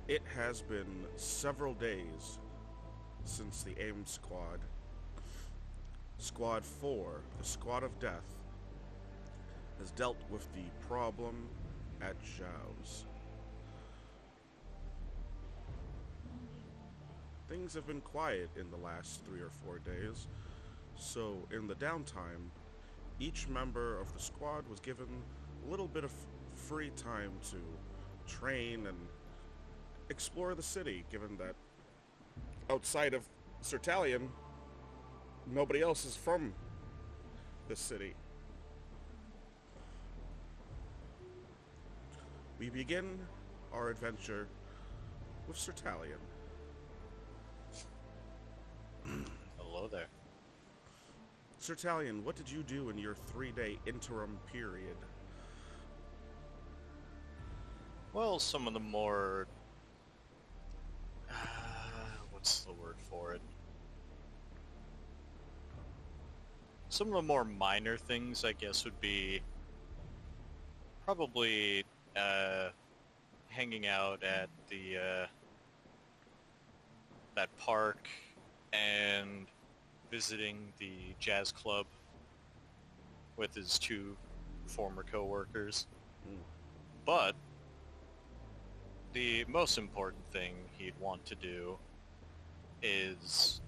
It has been several days since the A.I.M.S squad, Squad 4, the Squad of Death, has dealt with the problem at Zhao's. Things have been quiet in the last 3 or 4 days, so in the downtime, each member of the squad was given a little bit of free time to train and explore the city, given that outside of Sertalion, nobody else is from the city. We begin our adventure with Sertalion. Hello there. Sertalion, what did you do in your 3-day interim period? Well, some of the more... what's the word for it? Some of the more minor things, I guess, would be probably hanging out at the that park and visiting the jazz club with his two former co-workers. Hmm. But the most important thing he'd want to do is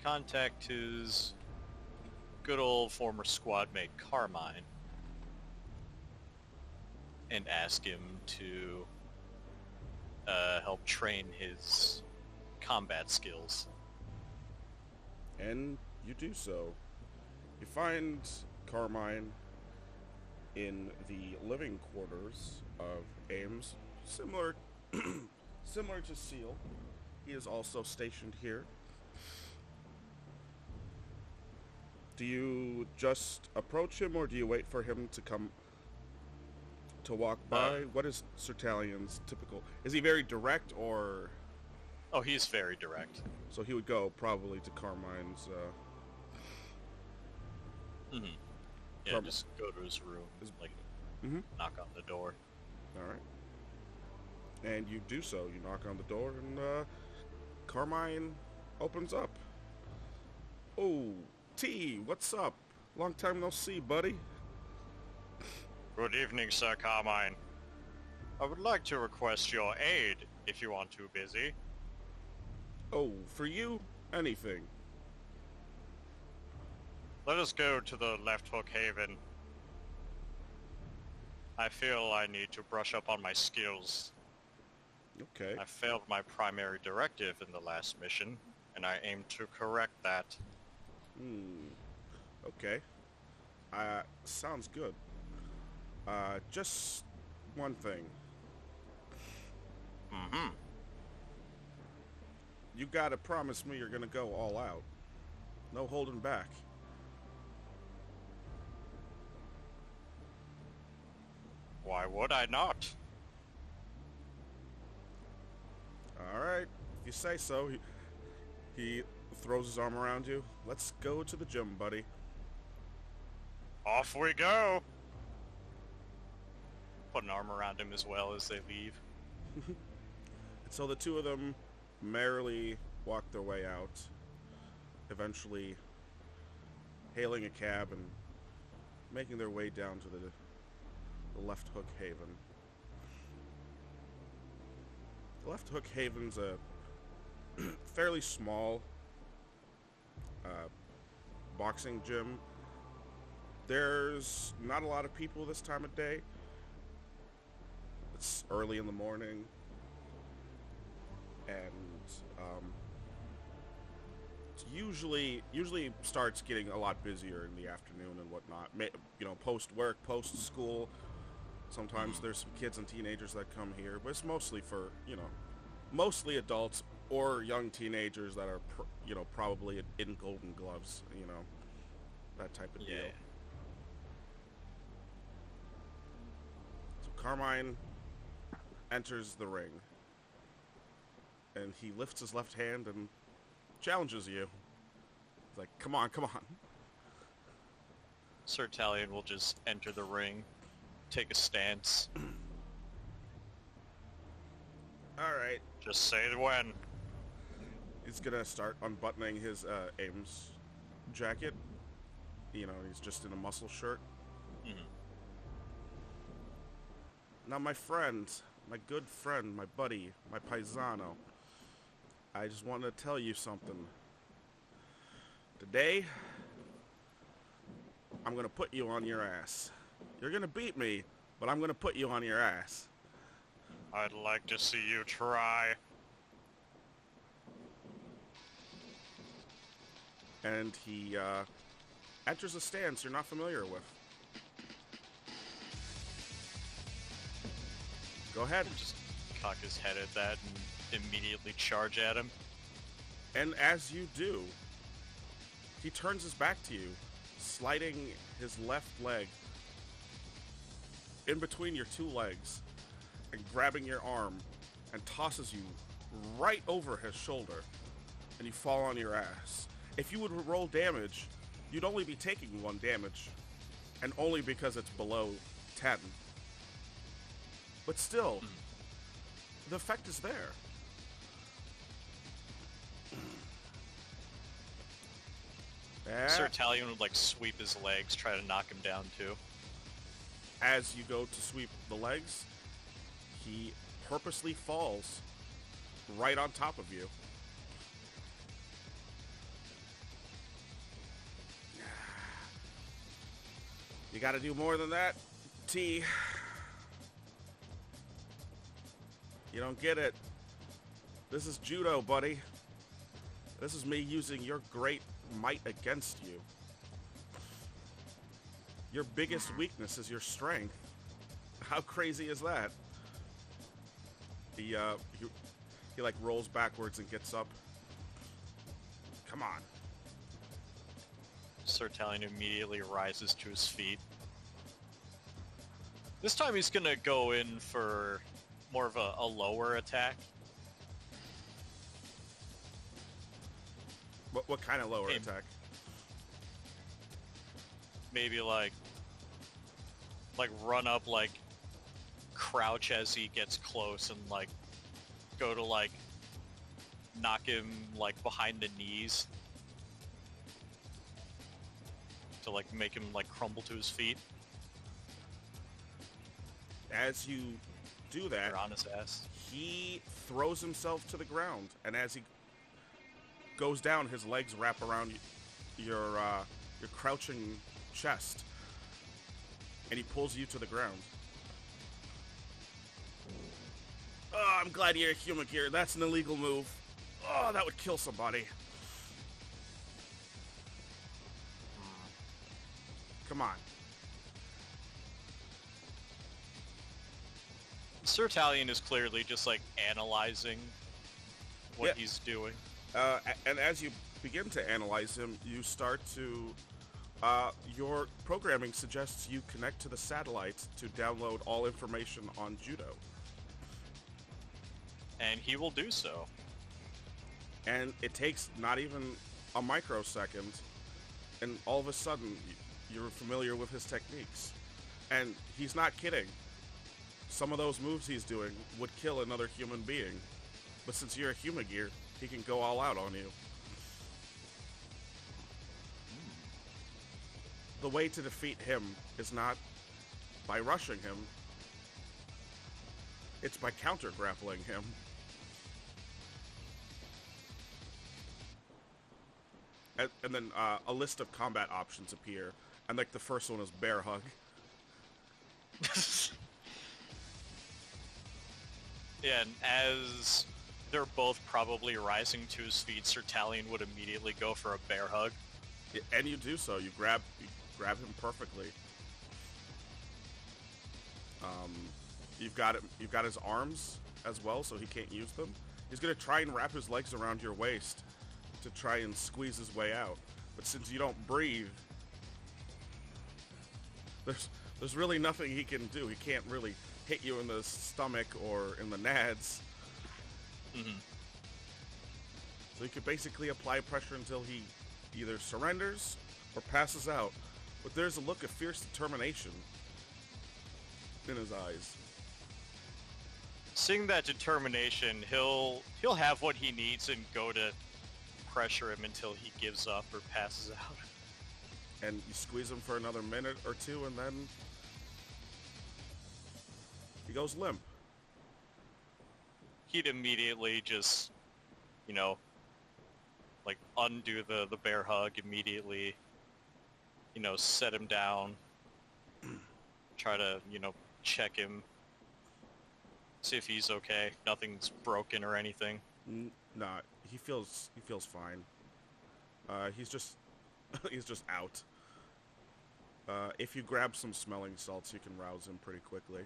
contact his good old former squad mate Carmine and ask him to help train his combat skills. And you do so. You find Carmine in the living quarters of A.I.M.S, similar to Seal. He is also stationed here. Do you just approach him, or do you wait for him to come to walk by? What is Sertalion's typical? Is he very direct, or Oh, he's very direct. so he would go probably to Carmine's? Mm-hmm. Yeah, Carm- just go to his room, like Mhm. knock on the door. All right. And you do so. You knock on the door, and Carmine opens up. Oh, T, what's up? Long time no see, buddy. Good evening, Sir Carmine. I would like to request your aid if you aren't too busy. Oh, for you, anything. Let us go to the Left Hook Haven. I feel I need to brush up on my skills. Okay. I failed my primary directive in the last mission, and I aim to correct that. Okay. Sounds good. Just one thing. Mm-hmm. You gotta promise me you're gonna go all out. No holding back. Why would I not? All right. If you say so. He throws his arm around you. Let's go to the gym, buddy. Off we go! Put an arm around him as well as they leave. And so the two of them merrily walk their way out, eventually hailing a cab and making their way down to the Left Hook Haven. The Left Hook Haven's a fairly small boxing gym. There's not a lot of people this time of day. It's early in the morning, and it's usually starts getting a lot busier in the afternoon and whatnot. Post work, post school. Sometimes there's some kids and teenagers that come here, but it's mostly for mostly adults or young teenagers that are probably in golden gloves. That type of deal. Yeah. So Carmine enters the ring, and he lifts his left hand and challenges you. He's like, come on, come on. Sir Talion will just enter the ring, take a stance, Alright. Just say when. He's gonna start unbuttoning his A.I.M.S jacket. You know, he's just in a muscle shirt. Mhm. Now, my friend, my good friend, my buddy, my paisano, I just want to tell you something. Today, I'm gonna put you on your ass. You're gonna beat me, but I'm gonna put you on your ass. I'd like to see you try. And he enters a stance you're not familiar with. Go ahead. Just cock his head at that and immediately charge at him. And as you do, he turns his back to you, sliding his left leg in between your two legs and grabbing your arm and tosses you right over his shoulder, and you fall on your ass. If you would roll damage, you'd only be taking 1 damage, and only because it's below 10. But still, the effect is there. Sir Italian would like sweep his legs, try to knock him down too. As you go to sweep the legs, he purposely falls right on top of you. You gotta do more than that, T. You don't get it. This is judo, buddy. This is me using your great might against you. Your biggest weakness is your strength. How crazy is that? He like rolls backwards and gets up. Come on. Sir Italian immediately rises to his feet. This time he's gonna go in for more of a lower attack. What kind of lower attack? Maybe like run up, like crouch as he gets close and like go to like knock him like behind the knees to like make him like crumble to his feet. As you do that, Or on his ass. he throws himself to the ground, and as he goes down, his legs wrap around your crouching chest, and he pulls you to the ground. Oh, I'm glad you're a human gear. That's an illegal move. Oh, that would kill somebody. Come on. Sir Italian is clearly just like analyzing what Yeah. he's doing. And as you begin to analyze him, you start to... your programming suggests you connect to the satellite to download all information on judo. And he will do so. And it takes not even a microsecond, and all of a sudden, you're familiar with his techniques. And he's not kidding. Some of those moves he's doing would kill another human being. But since you're a human gear, he can go all out on you. The way to defeat him is not by rushing him. It's by counter-grappling him. And then a list of combat options appear. And like the first one is bear hug. Yeah, and as they're both probably rising to his feet, Sir Italian would immediately go for a bear hug. And you do so. You grab him perfectly. You've got his arms as well, so he can't use them. He's gonna try and wrap his legs around your waist to try and squeeze his way out. But since you don't breathe, there's really nothing he can do. He can't really hit you in the stomach or in the nads. Mm-hmm. So he could basically apply pressure until he either surrenders or passes out. But there's a look of fierce determination in his eyes. Seeing that determination, he'll have what he needs and go to pressure him until he gives up or passes out. And you squeeze him for another minute or two, and then he goes limp. He'd immediately just, you know, like undo the bear hug immediately, you know, set him down, try to, you know, check him, see if he's okay, nothing's broken or anything. Nah, he feels fine. He's just he's just out. If you grab some smelling salts, you can rouse him pretty quickly.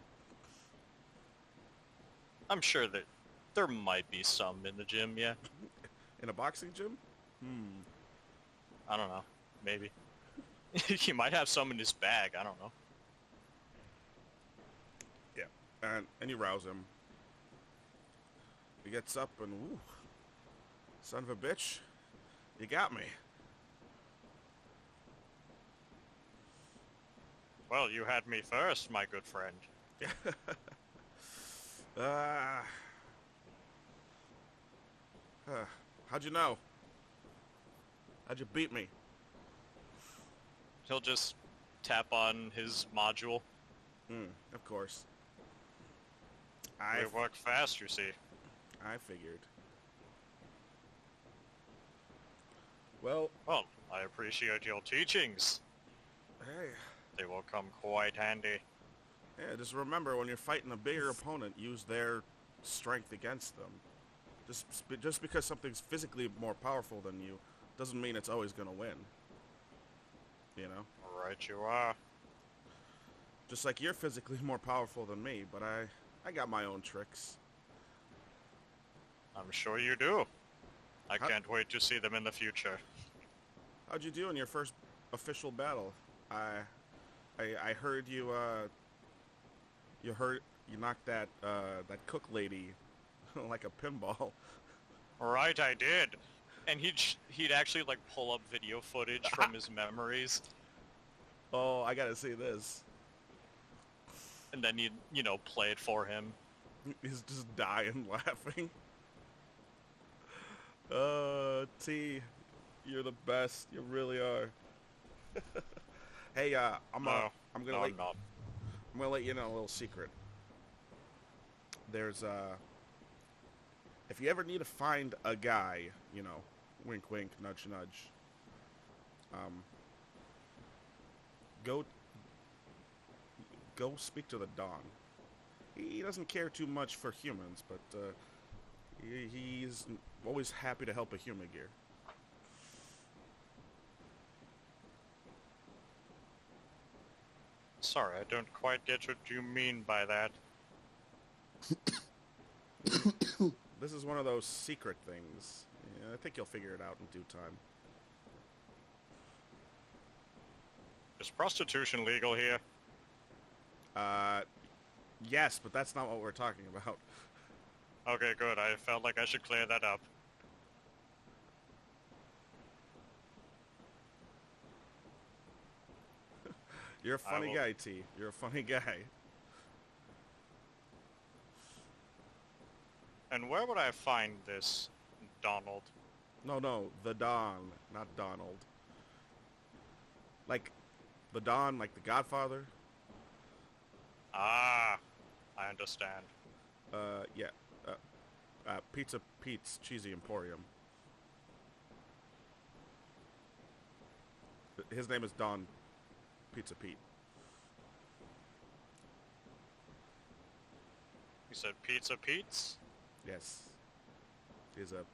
I'm sure that there might be some in the gym, yeah. In a boxing gym? I don't know. Maybe. He might have some in his bag, I don't know. Yeah, and you rouse him. He gets up and, woo, son of a bitch, you got me. Well, you had me first, my good friend. How'd you know? How'd you beat me? He'll just tap on his module. Of course. We work fast, you see. I figured. Well, I appreciate your teachings. hey. They will come quite handy. Yeah, just remember when you're fighting a bigger opponent, use their strength against them. Just because something's physically more powerful than you doesn't mean it's always going to win. You know? Right you are. Just like you're physically more powerful than me, but I got my own tricks. I'm sure you do. I can't wait to see them in the future. How'd you do in your first official battle? I heard you knocked that cook lady like a pinball. Right, I did. And he'd actually like pull up video footage from his memories. Oh, I gotta see this. And then you'd, you know, play it for him. He's just dying laughing. T, you're the best. You really are. Hey, I'm gonna let you know a little secret. There's if you ever need to find a guy, you know, wink wink, nudge nudge, go speak to the Don. He doesn't care too much for humans, but he's always happy to help a human gear. Sorry, I don't quite get what you mean by that. This is one of those secret things. Yeah, I think you'll figure it out in due time. Is prostitution legal here? Yes, but that's not what we're talking about. Okay, good. I felt like I should clear that up. You're a funny guy, T. You're a funny guy. And where would I find this Donald? No, the Don, not Donald. Like, the Don, like the Godfather? Ah, I understand. Yeah. Pizza Pete's Cheesy Emporium. His name is Don Pizza Pete. You said Pizza Pete's? Yes. He's a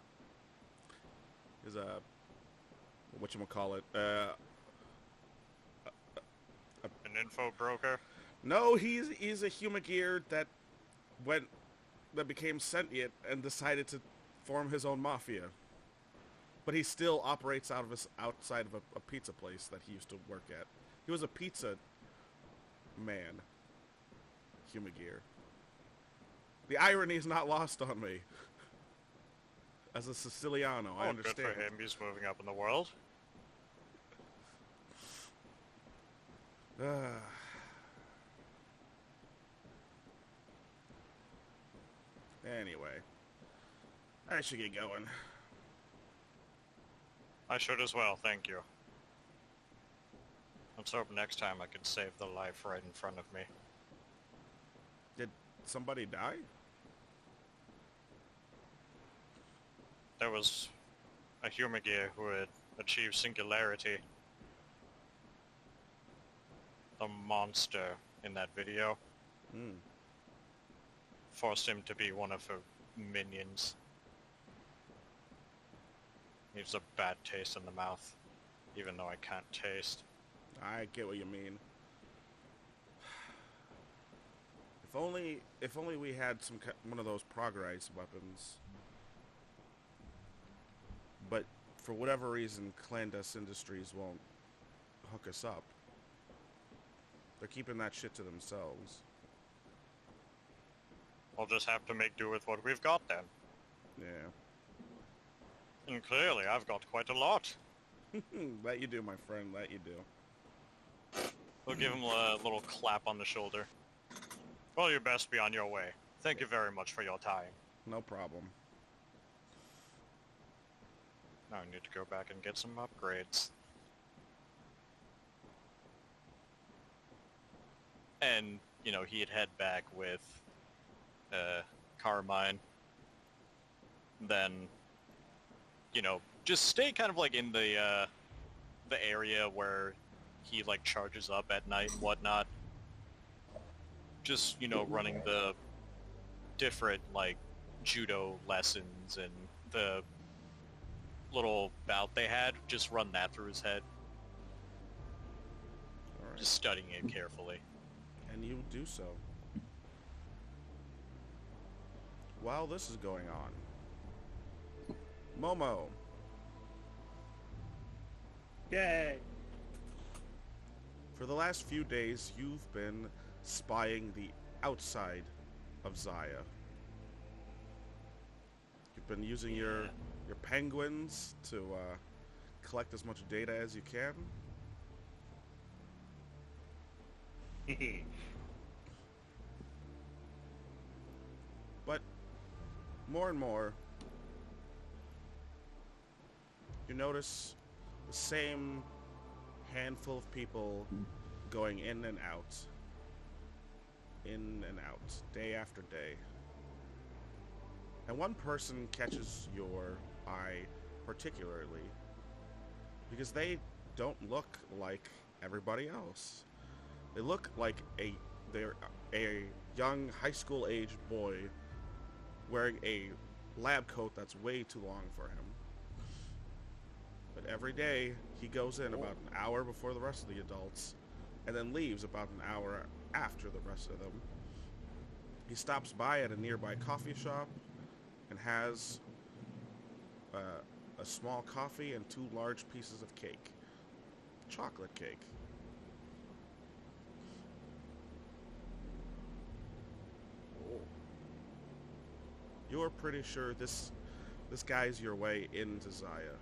whatchamacallit, An info broker? no, he's a human gear that became sentient and decided to form his own mafia. But he still operates outside of a pizza place that he used to work at. He was a pizza man. Human gear. The irony is not lost on me. As a Siciliano, I understand. Good for him. He's moving up in the world. Anyway, I should get going. I should as well, thank you. Let's hope next time I can save the life right in front of me. Did somebody die? There was a Humagear who had achieved singularity. The monster in that video forced him to be one of her minions. He has a bad taste in the mouth, even though I can't taste. I get what you mean. If only we had one of those progress weapons. But for whatever reason, Clandestine Industries won't hook us up. They're keeping that shit to themselves. We'll just have to make do with what we've got then. Yeah. And clearly, I've got quite a lot. That you do, my friend. That you do. We'll give him a little clap on the shoulder. Well, you best be on your way. Thank you very much for your time. No problem. Now I need to go back and get some upgrades. And, you know, he'd head back with Carmine. Then, you know, just stay kind of like in the area where he like charges up at night and whatnot. Just, you know, running the different like judo lessons and the little bout they had, just run that through his head. All right. Just studying it carefully. And you do so. While this is going on, Momo. Yay! For the last few days, you've been spying the outside of Zaya. You've been using your penguins to collect as much data as you can. But more and more, you notice the same handful of people going in and out, day after day. And one person catches your eye particularly because they don't look like everybody else. They look like they're a young high school aged boy wearing a lab coat that's way too long for him. But every day he goes in about an hour before the rest of the adults and then leaves about an hour after the rest of them. He stops by at a nearby coffee shop and has a small coffee and 2 large pieces of cake. Chocolate cake. You're pretty sure this guy's your way into Zaya.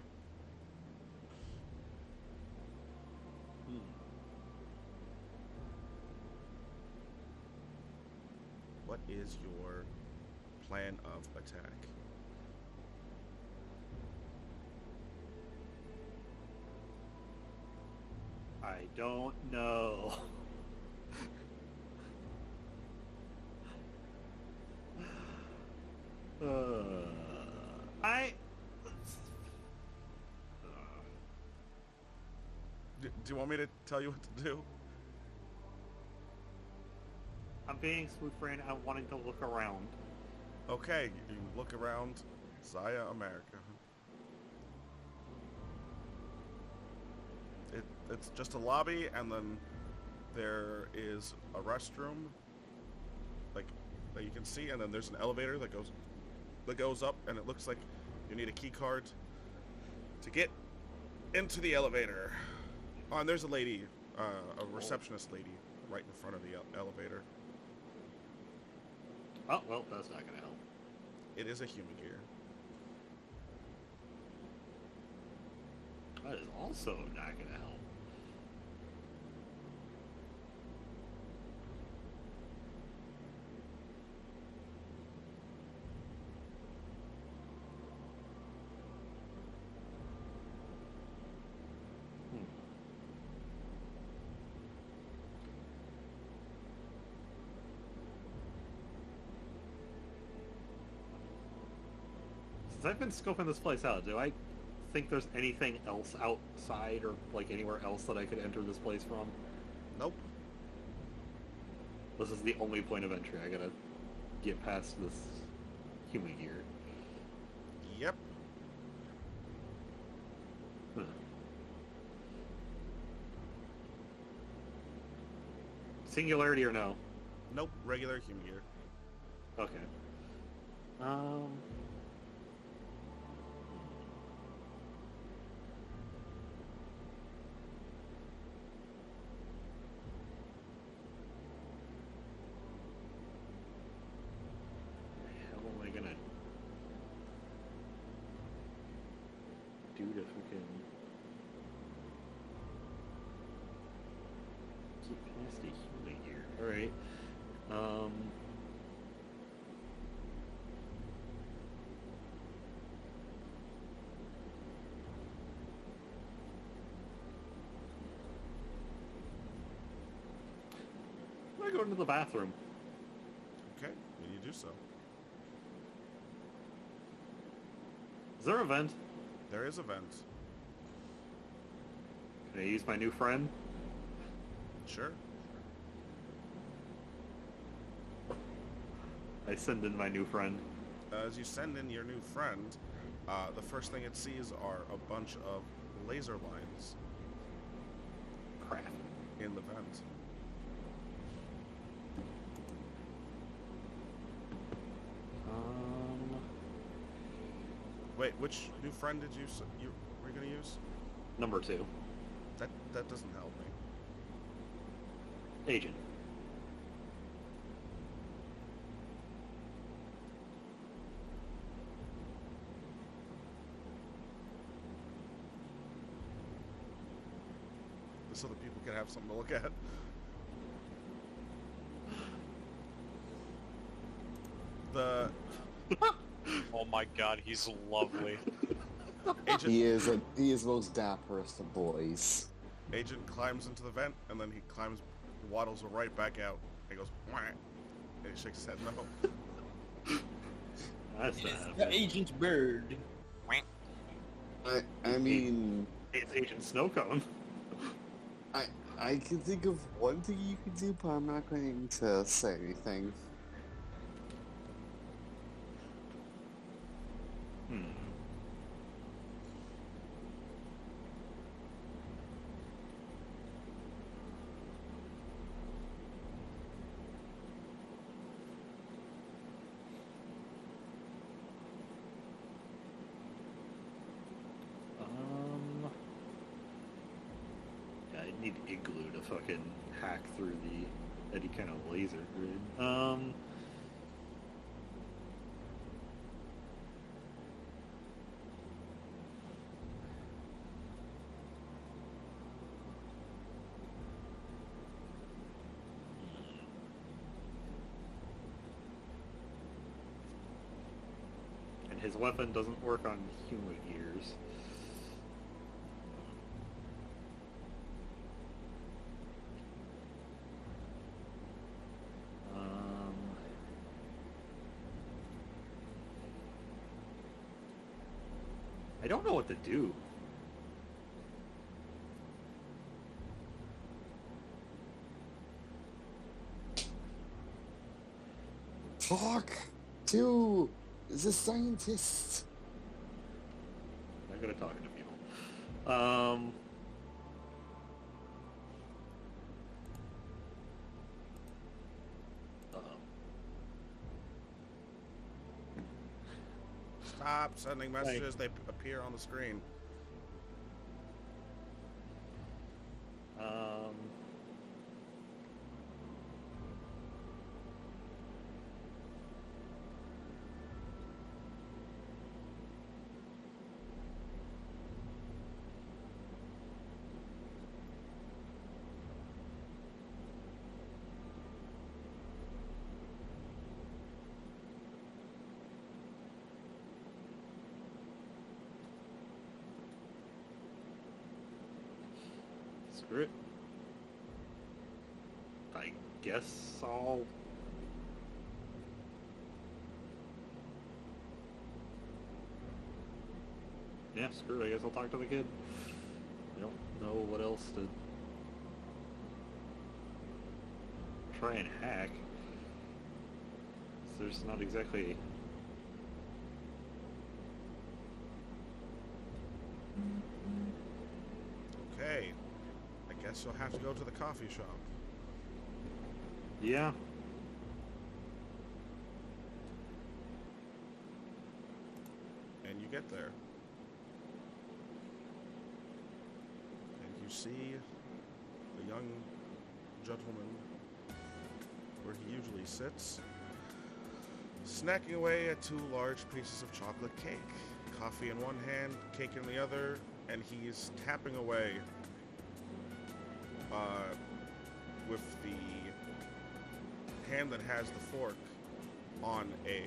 What is your plan of attack? I don't know. Do you want me to tell you what to do? I'm being smooth friend. I'm wanting to look around. Okay, you look around Zaya, America. It's just a lobby, and then there is a restroom, like that you can see, and then there's an elevator that goes up, and it looks like you need a key card to get into the elevator. Oh, and there's a lady, a receptionist lady, right in front of the elevator. Oh, well, that's not gonna help. It is a human gear. That is also not gonna help. Since I've been scoping this place out, do I think there's anything else outside or like anywhere else that I could enter this place from? Nope. This is the only point of entry. I gotta get past this human gear. Yep. Huh. Singularity or no? Nope. Regular human gear. Okay. How am I gonna do to fucking get past the human gear? Alright. I'm gonna go into the bathroom. Okay. When you do so. Is there a vent? There is a vent. Can I use my new friend? Sure. I send in my new friend. As you send in your new friend, the first thing it sees are a bunch of laser lines Crap. in the vent. Wait, which new friend did you were gonna use? Number 2. That doesn't help me. Agent. So that people can have something to look at. The Oh my god, he's lovely. agent He is the most dapperest of boys. agent climbs into the vent and then he waddles right back out. He goes, "Wah," and he shakes his head no. That's It's not the agent's bird. I mean, It's Agent Snowcone. I can think of one thing you could do, but I'm not going to say anything. Yeah, I need Igloo to fucking hack through any kind of laser grid. And his weapon doesn't work on human gears. I don't know what to do. Talk to the scientist. I'm not good at talking to people. Stop sending messages. They appear on the screen. Screw it. I guess I'll... Yeah, screw it. I guess I'll talk to the kid. I don't know what else to try and hack. So there's not exactly... Okay. I guess you'll have to go to the coffee shop. Yeah. And you get there. And you see the young gentleman where he usually sits, snacking away at 2 large pieces of chocolate cake. Coffee in one hand, cake in the other, and he's tapping away with the hand that has the fork on a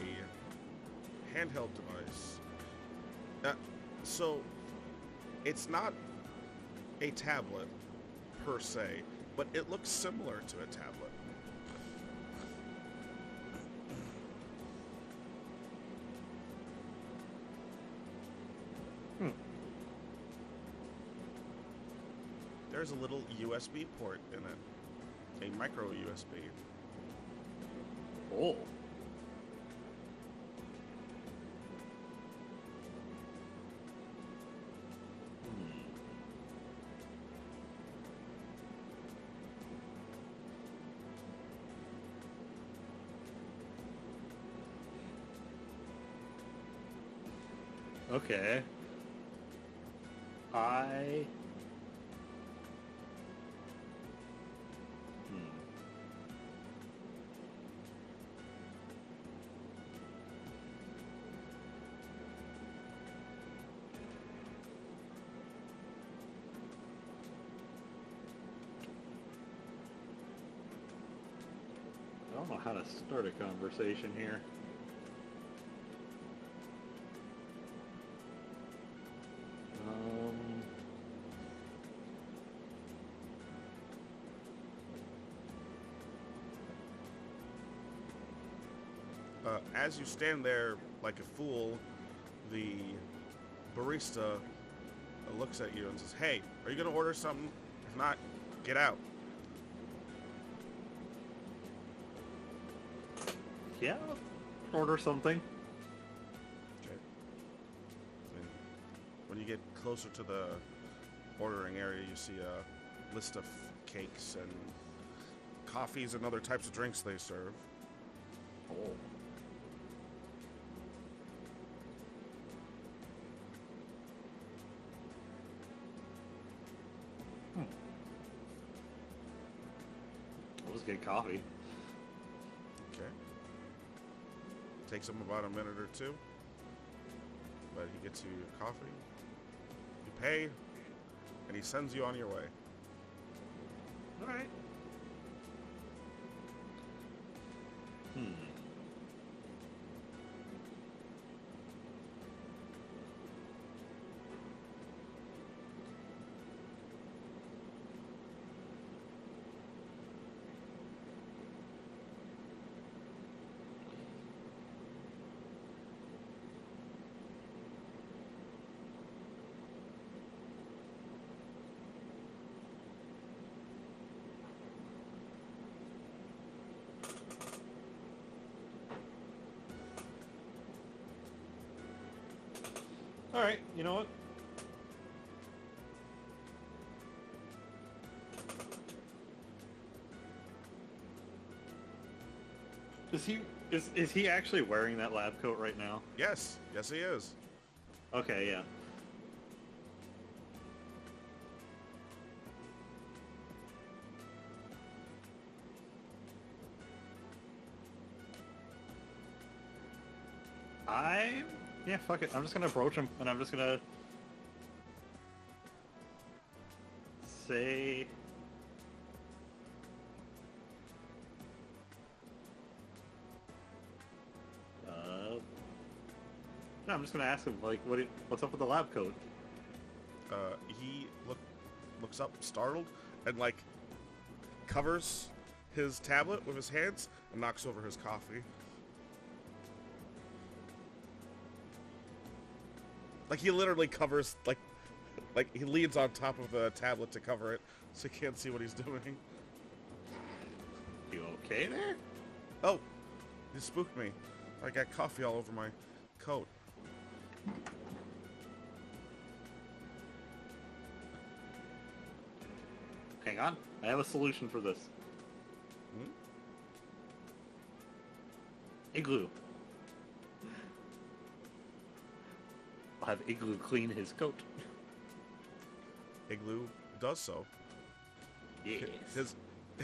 handheld device. So it's not a tablet per se, but it looks similar to a tablet. There's a little USB port in it, a micro USB. Oh. Okay. I don't know how to start a conversation here. As you stand there like a fool, the barista looks at you and says, "Hey, are you going to order something? If not, get out." Yeah, order something. Okay. And when you get closer to the ordering area, you see a list of cakes and coffees and other types of drinks they serve. Oh. I'll just get coffee. Okay. Takes him about a minute or two, but he gets you your coffee. You pay, and he sends you on your way. All right. All right, you know what? Is he actually wearing that lab coat right now? Yes, yes he is. Okay, yeah. Yeah, fuck it. I'm just gonna approach him, and I'm just gonna say, no, I'm just gonna ask him, like, what's up with the lab coat? He looks up, startled, and like covers his tablet with his hands and knocks over his coffee. Like he literally covers like he leans on top of the tablet to cover it, so you can't see what he's doing. You okay there? Oh, you spooked me. I got coffee all over my coat. Hang on. I have a solution for this. Hmm? Igloo. I'll have Igloo clean his coat. Igloo does so. Yes.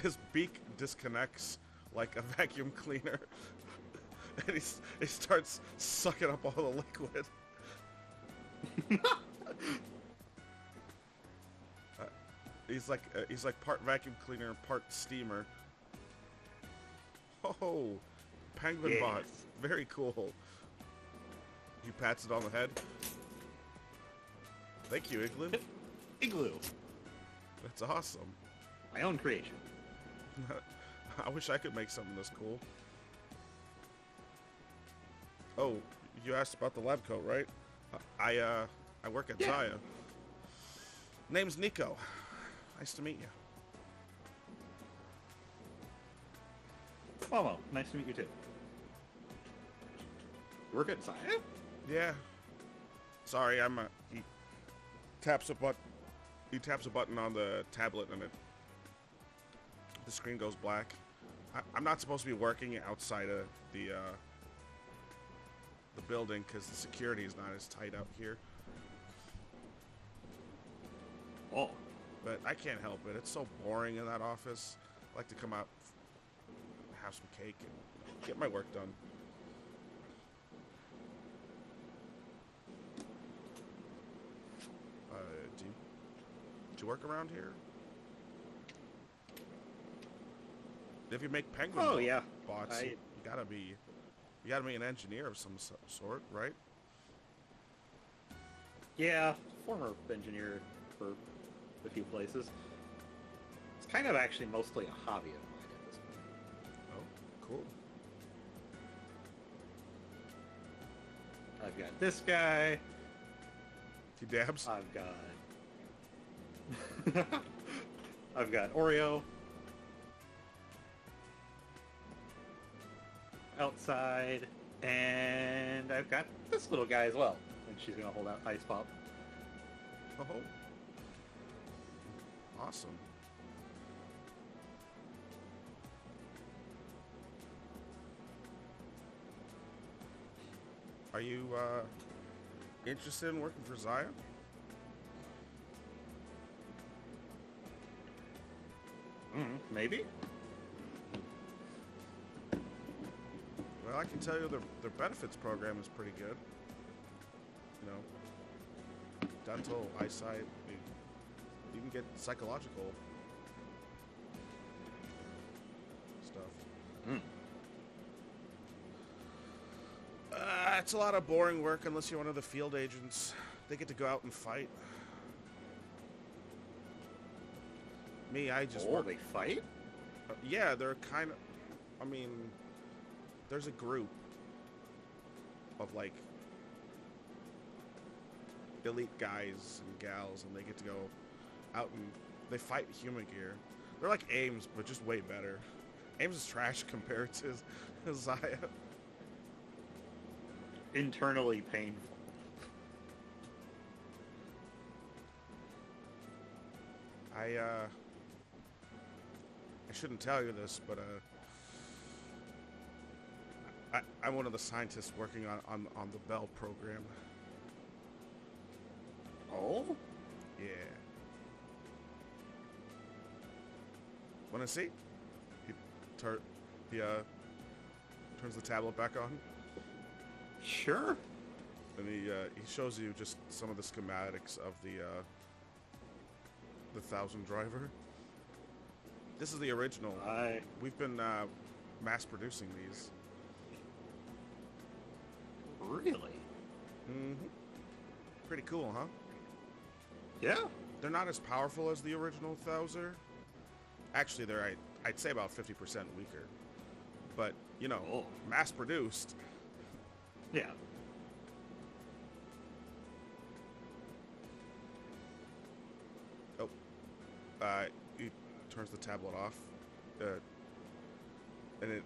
His beak disconnects like a vacuum cleaner, and he starts sucking up all the liquid. He's like part vacuum cleaner and part steamer. Oh, penguin Yes. bot, very cool. He pats it on the head. Thank you, Igloo. Igloo. That's awesome. My own creation. I wish I could make something this cool. Oh, you asked about the lab coat, right? I work at Yeah. Zaya. Name's Nico. Nice to meet you. Momo, nice to meet you too. You work at Zaya? Yeah. Sorry, he taps a button on the tablet and the screen goes black. I'm not supposed to be working outside of the building because the security is not as tight out here. Oh. But I can't help it. It's so boring in that office. I like to come out, have some cake, and get my work done. Do you work around here? If you make penguin bots, you gotta be an engineer of some sort, right? Yeah, former engineer for a few places. It's kind of actually mostly a hobby of mine at this point. Oh, cool. I've got this guy. He dabs. I've got... I've got Oreo. Outside. And I've got this little guy as well. And she's going to hold out Ice Pop. Oh, awesome. Are you interested in working for Zaya? Maybe? Well, I can tell you their benefits program is pretty good. You know, dental, eyesight, you can get psychological stuff. It's a lot of boring work unless you're one of the field agents. They get to go out and fight. Me, I just work. They fight? Yeah, they're kind of... I mean, there's a group of, like, elite guys and gals, and they get to go out and they fight human gear. They're like A.I.M.S, but just way better. A.I.M.S is trash compared to Zaya. Internally painful. I shouldn't tell you this, but I'm one of the scientists working on the Bell program. Oh? Yeah. Want to see? He turns the tablet back on, Sure. and he shows you just some of the schematics of the 1000 driver. This is the original. We've been mass producing these. Really? Mm-hmm. Pretty cool, huh? Yeah. They're not as powerful as the original 1000. Actually, they're I'd say about 50% weaker. But, you know, mass produced. Yeah. He turns the tablet off, uh, and it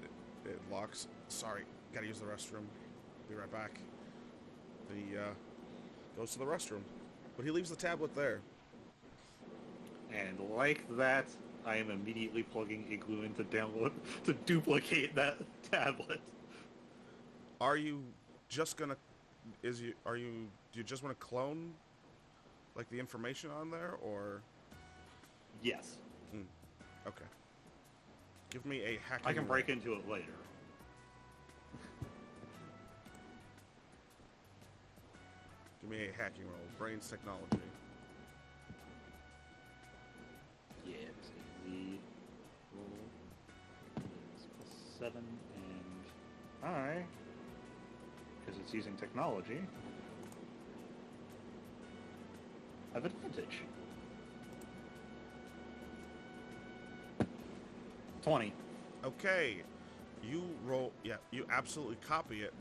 locks. Sorry, gotta use the restroom. Be right back. Then he goes to the restroom, but he leaves the tablet there. And like that, I am immediately plugging Igloo into download to duplicate that tablet. Are you just gonna? Are you? Do you just want to clone, like the information on there, or? Yes. Okay. Give me a hacking. I can roll. break into it later. Give me a hacking roll. Brains technology. Yeah, so the roll is +7 and I, because it's using technology, have advantage. 20. Okay. You roll. Yeah, you absolutely copy it,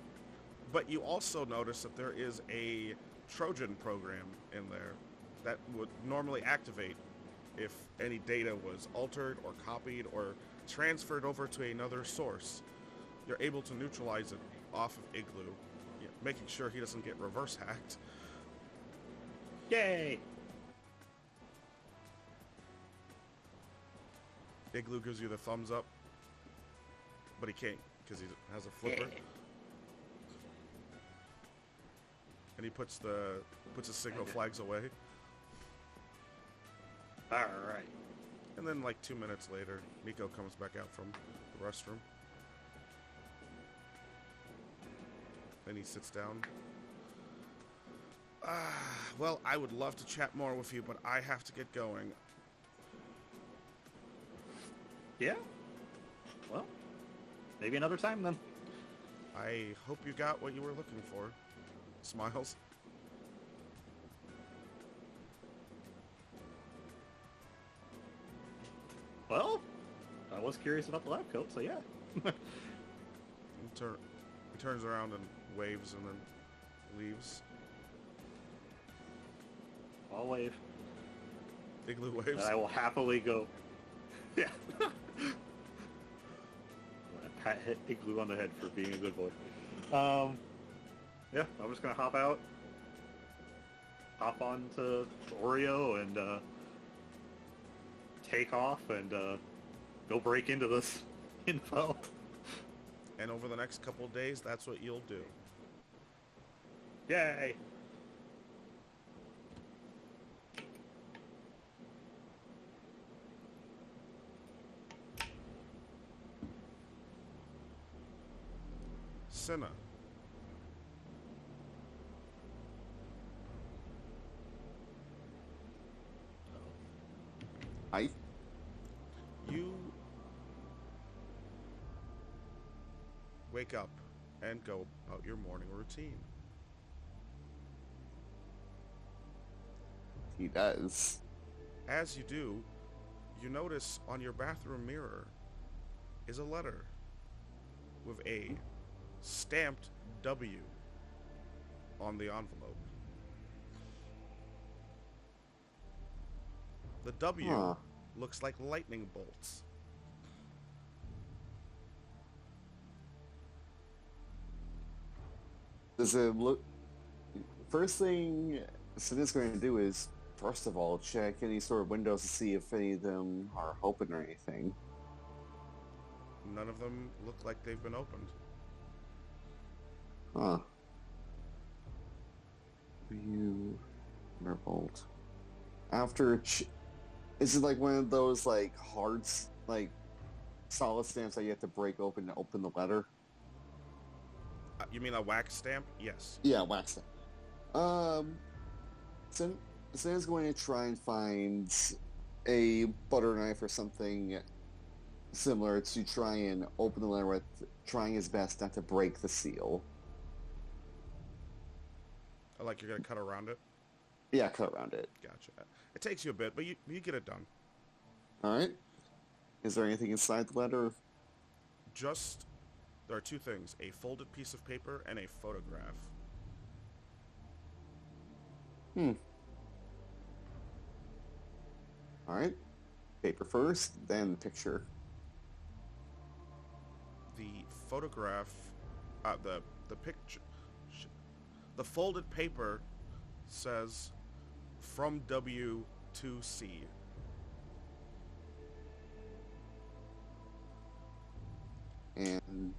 but you also notice that there is a Trojan program in there that would normally activate if any data was altered or copied or transferred over to another source. You're able to neutralize it off of Igloo, making sure he doesn't get reverse hacked. Yay! Igloo gives you the thumbs up, but he can't because he has a flipper. Yeah. And he puts his signal flags away. Alright. And then like 2 minutes later, Miko comes back out from the restroom. Then he sits down. Well, I would love to chat more with you, but I have to get going. Yeah? Well, maybe another time then. I hope you got what you were looking for. Smiles. Well, I was curious about the lab coat, so yeah. He turns around and waves and then leaves. I'll wave. Igloo waves. And I will happily go. Yeah. Pat hit Igloo on the head for being a good boy. Yeah, I'm just gonna hop out, hop onto Oreo, and take off and go break into this info. And over the next couple of days, that's what you'll do. Yay! Cinna. I You wake up and go about your morning routine. he does. As you do, you notice on your bathroom mirror is a letter with a stamped W on the envelope. The W Huh. looks like lightning bolts. Does it look? First thing Cinna's going to do is, first of all, check any sort of windows to see if any of them are open or anything. None of them look like they've been opened. Huh. You Revolt. Is it like one of those like like solid stamps that you have to break open to open the letter? You mean a wax stamp? Yes. Yeah, wax stamp. Cinna's going to try and find a butter knife or something similar to try and open the letter with, trying his best not to break the seal. Like you're gonna cut around it? Yeah, cut around it. Gotcha. It takes you a bit, but you get it done. Alright. Is there anything inside the letter? There are two things, a folded piece of paper and a photograph. Alright. paper first, then the picture. The photograph, the picture, the folded paper says from W to C. And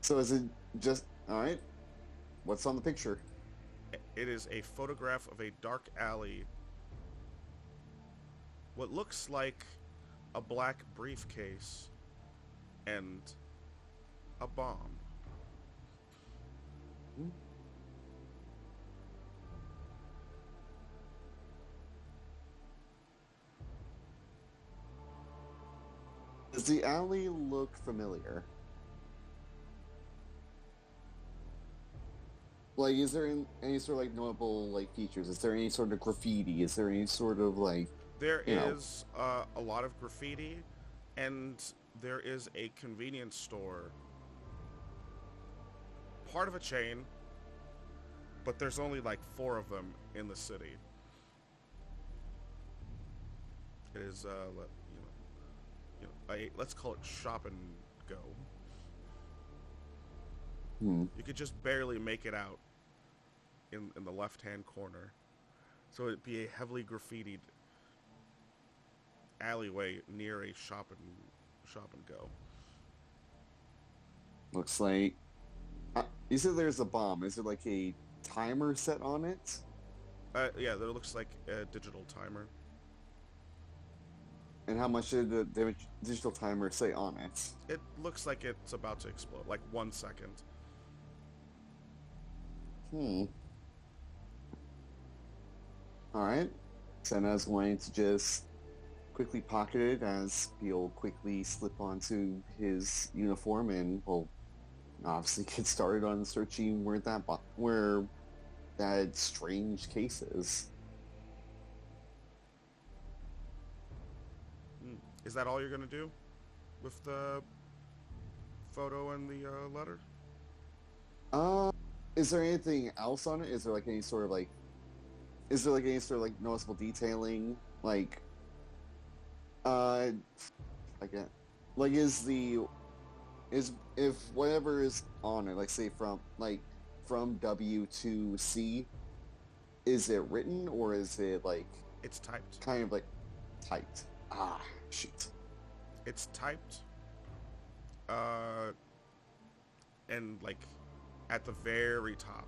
so is it just all right? What's on the picture? It is a photograph of a dark alley. What looks like a black briefcase and a bomb. Does the alley look familiar? Like, is there any sort of like notable like features? Is there any sort of graffiti? Is there any sort of like There you know? is a lot of graffiti, and there is a convenience store. Part of a chain, but there's only like 4 of them in the city. It is, let's call it shop and go. You could just barely make it out in the left-hand corner. So it'd be a heavily graffitied alleyway near a shop and go. Looks like you said there's a bomb. Is there like a timer set on it? Yeah, there looks like a digital timer. And how much did the digital timer say on it? It looks like it's about to explode, like 1 second. All right. Senna's going to just quickly pocket it as he'll quickly slip onto his uniform and will obviously get started on searching where that strange case is. Is that all you're gonna do with the photo and the letter? Is there anything else on it? Is there like any sort of like any sort of like noticeable detailing? Like again, like is if whatever is on it, like say from W to C, is it written or is it like It's typed. kind of like typed? Ah, shoot. It's typed. And like at the very top.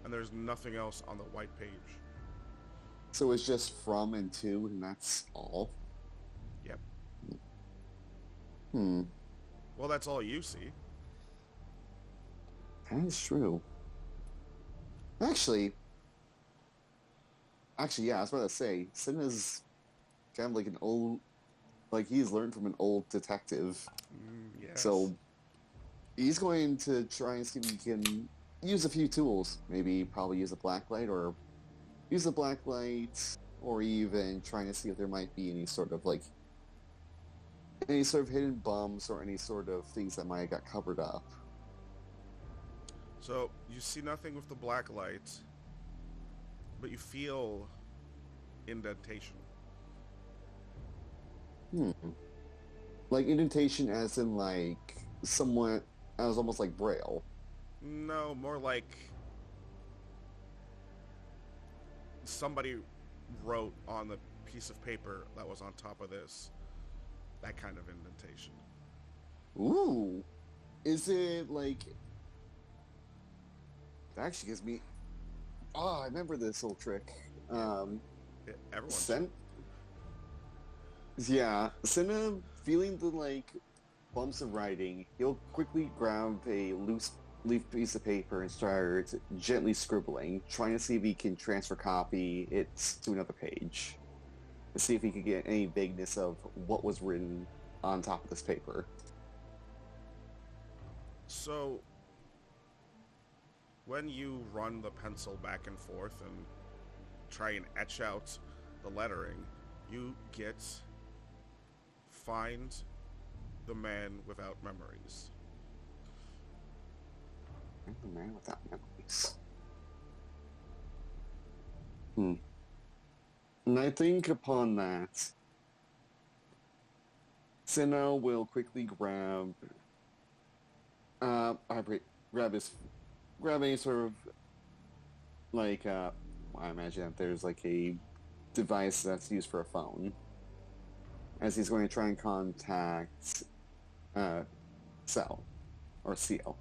And there's nothing else on the white page. So it's just from and to, and that's all. Yep. Well, that's all you see. that is true. Actually, yeah, I was about to say, Cinna's kind of like an old, like he's learned from an old detective. Yes. So he's going to try and see if he can use a few tools. Maybe probably use a blacklight or even trying to see if there might be any sort of hidden bumps or any sort of things that might have got covered up. So you see nothing with the black light, but you feel indentation. Like indentation as in like somewhat as almost like braille. No, more like somebody wrote on the piece of paper that was on top of this. That kind of indentation. Ooh. Is it like that actually gives me I remember this little trick. Everyone. Senna feeling the like bumps of writing, he'll quickly grab a loose leaf piece of paper and start gently scribbling, trying to see if he can transfer copy it to another page. To see if he could get any vagueness of what was written on top of this paper. So, when you run the pencil back and forth and try and etch out the lettering, you get find the man without memories. The man without memories. And I think upon that, Senna will quickly vibrate, grab any sort of like I imagine that there's like a device that's used for a phone, as he's going to try and contact Cell or Seal.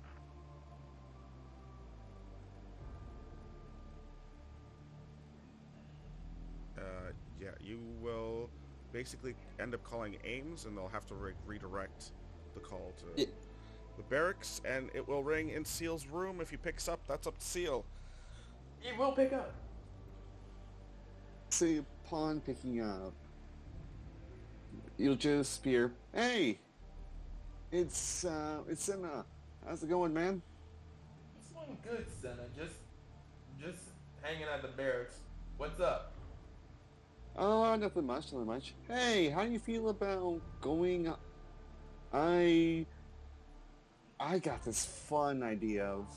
Yeah, you will basically end up calling A.I.M.S, and they'll have to redirect the call to Yeah. the barracks, and it will ring in Seal's room. If he picks up, that's up to Seal. He will pick up. So upon picking up, you'll just hear, "Hey, it's Senna. How's it going, man?" It's going good, Senna. Just hanging out the barracks. What's up? Oh, nothing much, nothing much. Hey, how do you feel about going? I got this fun idea of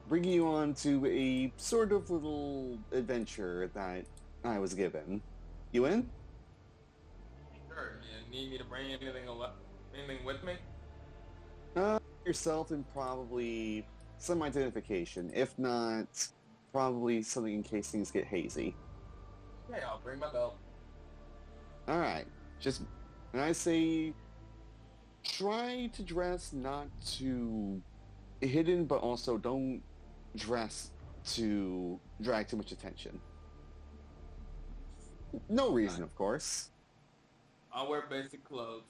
bringing you on to a sort of little adventure that I was given. You in? Sure. You need me to bring anything with me? Yourself and probably some identification. If not, probably something in case things get hazy. Okay, I'll bring my belt. All right. And I say, try to dress not too hidden, but also don't dress to drag too much attention. No reason, of course. I'll wear basic clothes.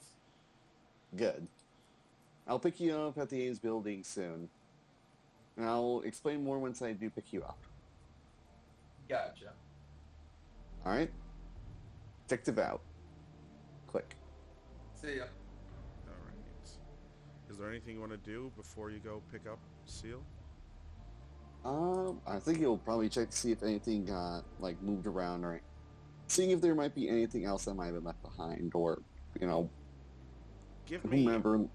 Good. I'll pick you up at the A.I.M.S building soon. And I'll explain more once I do pick you up. Gotcha. All right? Detective out. Click. See ya. All right. Is there anything you want to do before you go pick up Seal? I think you'll probably check to see if anything got, like, moved around or seeing if there might be anything else that might have been left behind or, you know, Give me whomever.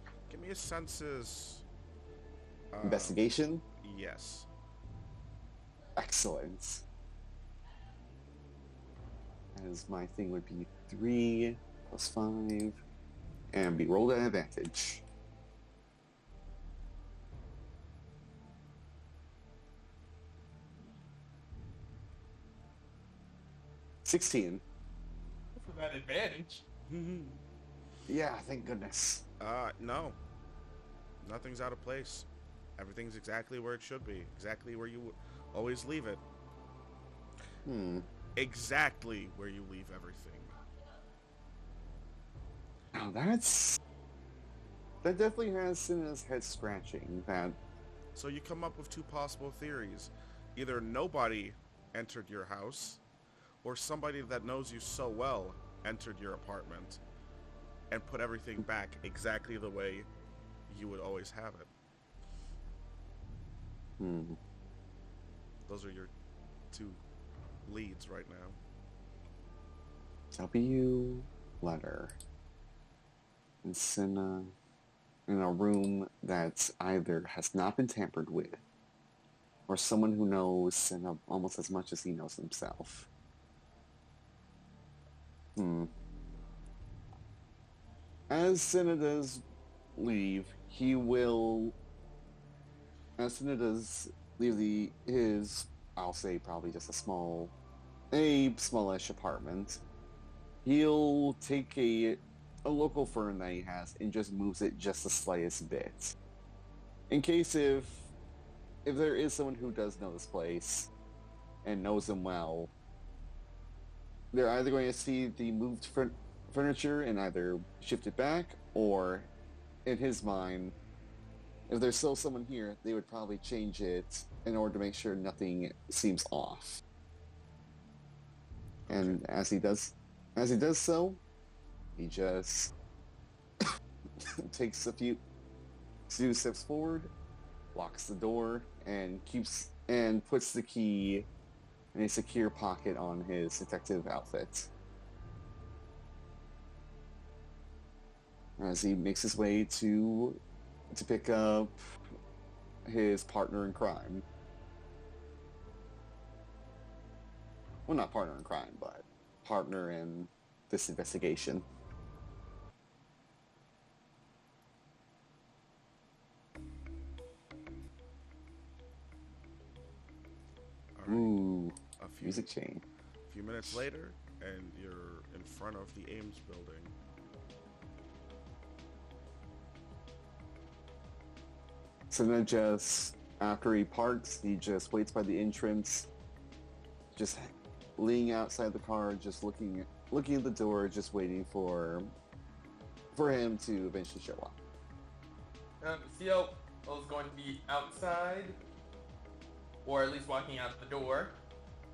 a census. Investigation? Yes. Excellent. As my thing would be 3 plus 5 and be rolled at advantage. $16. For that advantage. Yeah, thank goodness. No. Nothing's out of place. Everything's exactly where it should be. Exactly where you always leave it. Exactly where you leave everything. Now that definitely has Cinna's head scratching. That So you come up with two possible theories. Either nobody entered your house, or somebody that knows you so well entered your apartment and put everything back exactly the way you would always have it. Those are your two leads right now. W letter and Cinna in a room that either has not been tampered with or someone who knows Cinna almost as much as he knows himself. As Cinna does leave, he will. As Cinna does leave his, I'll say probably just a smallish apartment, he'll take a local firm that he has and just moves it just the slightest bit. In case if there is someone who does know this place and knows them well, they're either going to see the moved furniture and either shift it back, or in his mind, if there's still someone here, they would probably change it in order to make sure nothing seems off. Okay. And as he does so, he just takes a few steps forward, locks the door, and puts the key in a secure pocket on his detective outfit. As he makes his way to pick up his partner in crime. Well, not partner in crime, but partner in this investigation. All right. Ooh, A few music chain. few minutes later, and you're in front of the A.I.M.S building. So then just, after he parks, he just waits by the entrance, just leaning outside the car, just looking at the door, just waiting for him to eventually show up. CO is going to be outside, or at least walking out the door,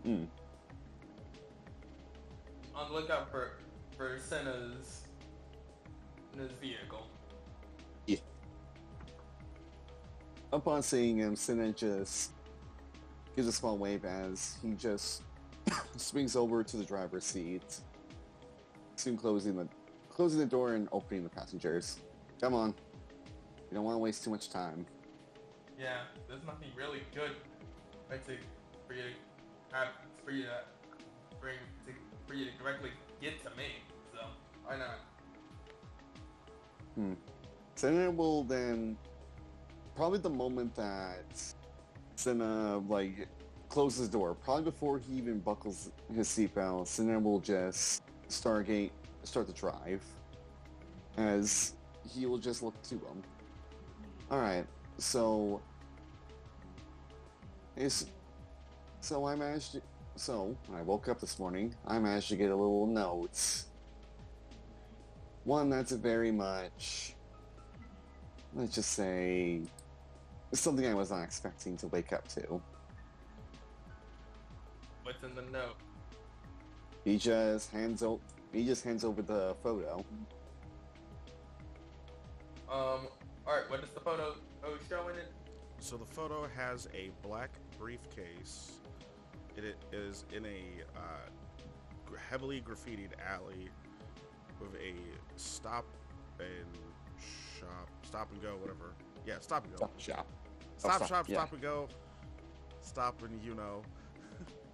Mm. on the lookout for Senna's vehicle. Yeah. Upon seeing him, Senna just gives a small wave as he just swings over to the driver's seat, soon closing the door and opening the passengers. Come on, we don't want to waste too much time. Yeah, there's nothing really good for you to have for you to directly get to me. So why not? Senna will then, probably the moment that Senna closes the door, probably before he even buckles his seatbelt, Senna will just start the drive, as he will just look to him. All right, so when I woke up this morning, I managed to get a little note. One that's very much, let's just say, something I was not expecting to wake up to. What's in the note? He just hands over the photo. Alright, what is the photo showing it? So the photo has a black briefcase. It is in a heavily graffitied alley with a stop and go, whatever. Yeah, stop and go. Stop shop. Stop and go. Stop and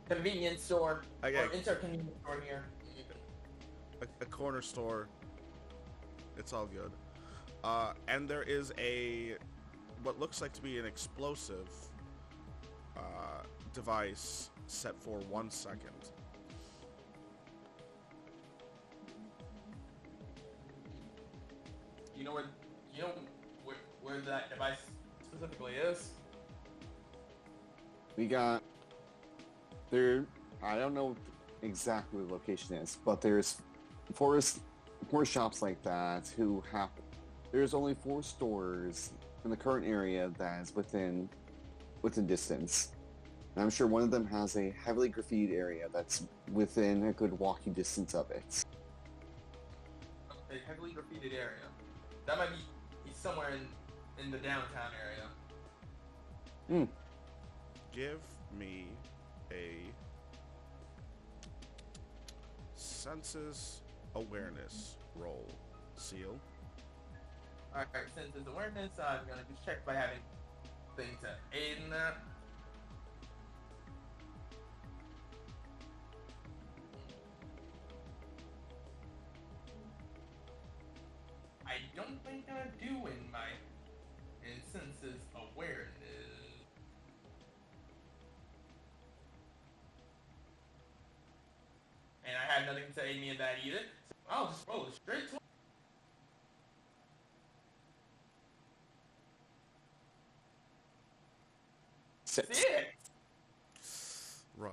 Convenience store. Okay. Or insert convenience store here. a corner store. It's all good. And there is what looks like to be an explosive device set for 1 second. You know where that device specifically is? We got there. I don't know exactly where the location is, but there's four shops like that who have. There's only 4 stores in the current area that is within distance. And I'm sure one of them has a heavily graffitied area that's within a good walking distance of it. A heavily graffitied area. That might be somewhere in the downtown area. Give me a senses awareness roll, Seal. Alright, since it's awareness, I'm gonna just check by having things to aid in that. I don't think I do in my senses awareness. And I have nothing to aid me in that either, so I'll just roll it straight to 6. Rough.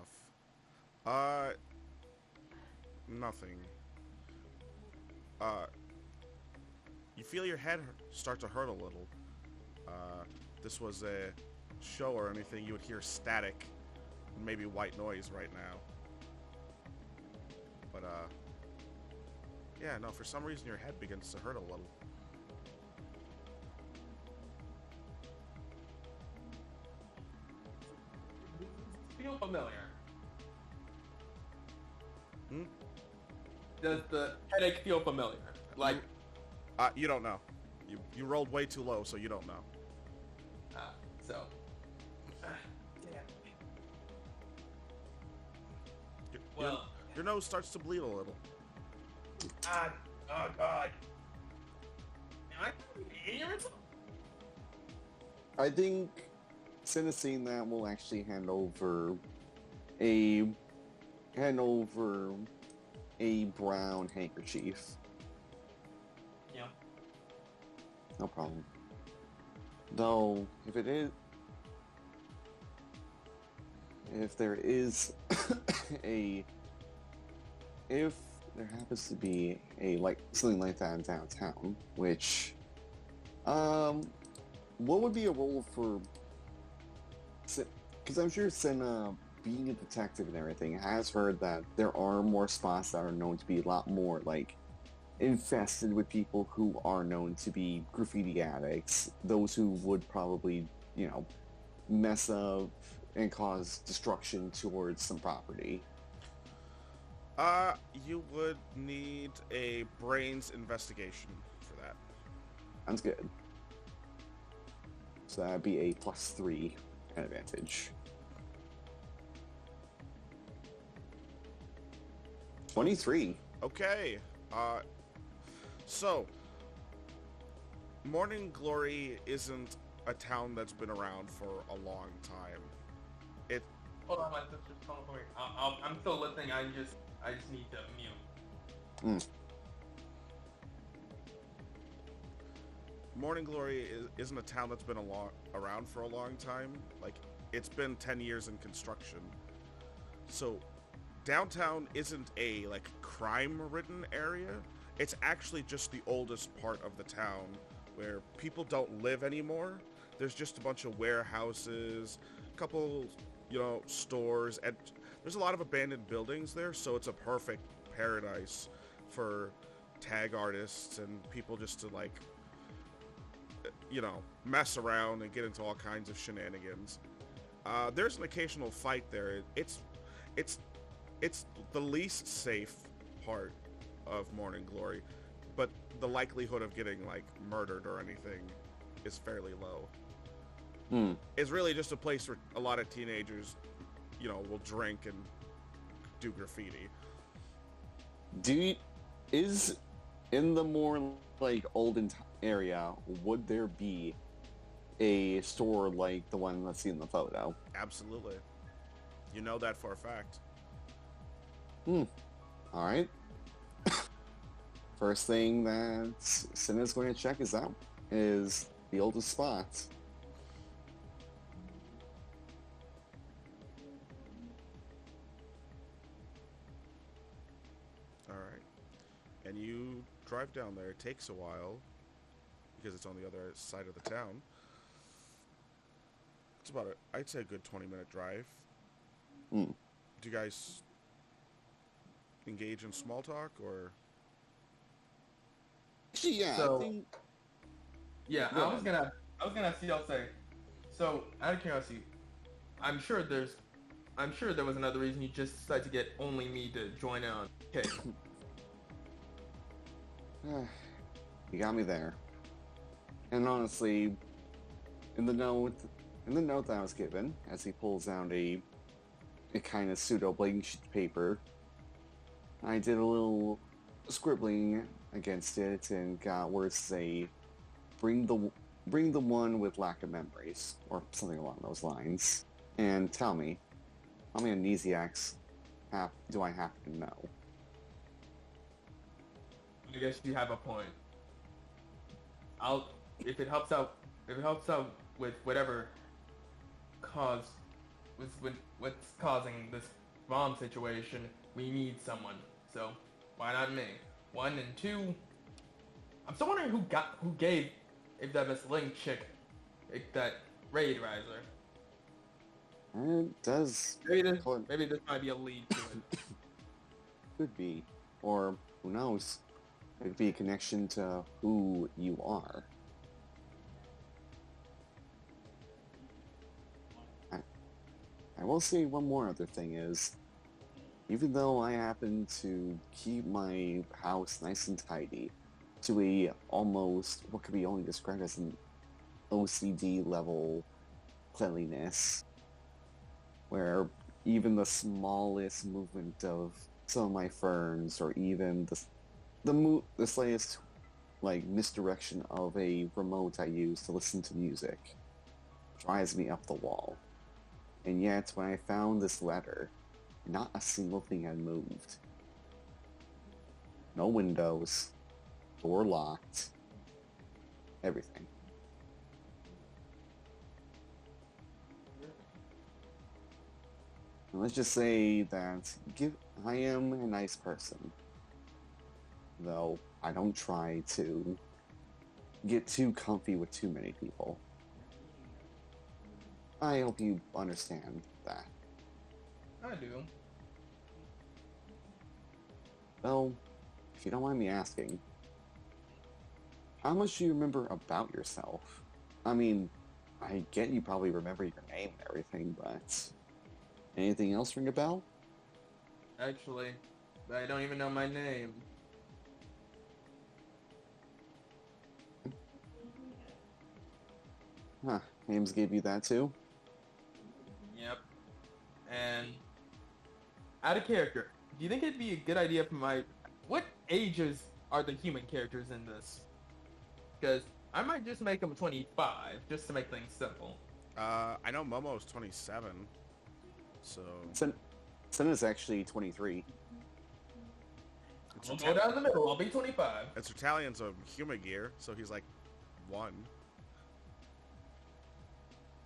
Nothing. You feel your head start to hurt a little. This was a show or anything, you would hear static, maybe white noise right now. But, yeah, no, for some reason your head begins to hurt a little. Feel familiar. Hmm? Does the headache feel familiar? Like, You don't know. You rolled way too low, so you don't know. so. Damn. You're- Well, Your nose starts to bleed a little. Ah, oh god. Am I ignorant? I think Sin seeing that will actually a hand over a brown handkerchief. Yeah. No problem. Though, if there is if there happens to be something like that in downtown, which, what would be a role for? Because I'm sure Senna, being a detective and everything, has heard that there are more spots that are known to be a lot more infested with people who are known to be graffiti addicts, those who would probably, mess up and cause destruction towards some property. You would need a brains investigation for that. Sounds good. So that'd be a +3 advantage. 23. Okay. So Morning Glory isn't a town that's been around for a long time. Hold on, my sister's calling for me. I'm still listening. I just need to mute. Morning Glory isn't a town that's been around for a long time. Like, it's been 10 years in construction. So downtown isn't a crime-ridden area. It's actually just the oldest part of the town where people don't live anymore. There's just a bunch of warehouses, a couple, stores, and there's a lot of abandoned buildings there, so it's a perfect paradise for tag artists and people just to mess around and get into all kinds of shenanigans. There's an occasional fight there. It's the least safe part of Morning Glory, but the likelihood of getting murdered or anything is fairly low. It's really just a place where a lot of teenagers, will drink and do graffiti. Is in the more olden area, would there be a store like the one that's seen in the photo? Absolutely. You know that for a fact. Alright. First thing that Cinna's going to check is the oldest spot. Alright. And you drive down there. It takes a while because it's on the other side of the town. It's about I'd say a good 20-minute drive. Do you guys engage in small talk, or? Yeah, So, I think. Yeah, Go I was gonna ask y'all say. So, out of curiosity, I'm sure there was another reason you just decided to get only me to join in on. Okay. You got me there. And honestly, in the note that I was given, as he pulls out a kind of pseudo blank sheet of paper, I did a little scribbling against it and got words to say, bring the one with lack of memories, or something along those lines. And tell me, how many amnesiacs do I have to know? I guess you have a point. If it helps out with whatever what's causing this bomb situation, we need someone. So why not me? 1 and 2. I'm still wondering who gave that Miss Ling chick that raid riser. It does. Maybe this might be a lead to it. Could be, or who knows? It could be a connection to who you are. I will say one more other thing is, even though I happen to keep my house nice and tidy to a almost what could be only described as an OCD level cleanliness, where even the smallest movement of some of my ferns, or even the slightest like misdirection of a remote I use to listen to music drives me up the wall. And yet, when I found this letter, not a single thing had moved. No windows, door locked, everything. And let's just say that I am a nice person, though I don't try to get too comfy with too many people. I hope you understand that. I do. Well, if you don't mind me asking, how much do you remember about yourself? I mean, I get you probably remember your name and everything, but anything else ring a bell? Actually, I don't even know my name. Huh, A.I.M.S gave you that too? Yep. And out of character, do you think it'd be a good idea for my... What ages are the human characters in this? Because I might just make them 25, just to make things simple. I know Momo's 27, so Senna's actually 23. We'll go down the middle, I'll be 25. It's Italian's a human gear, so he's like 1.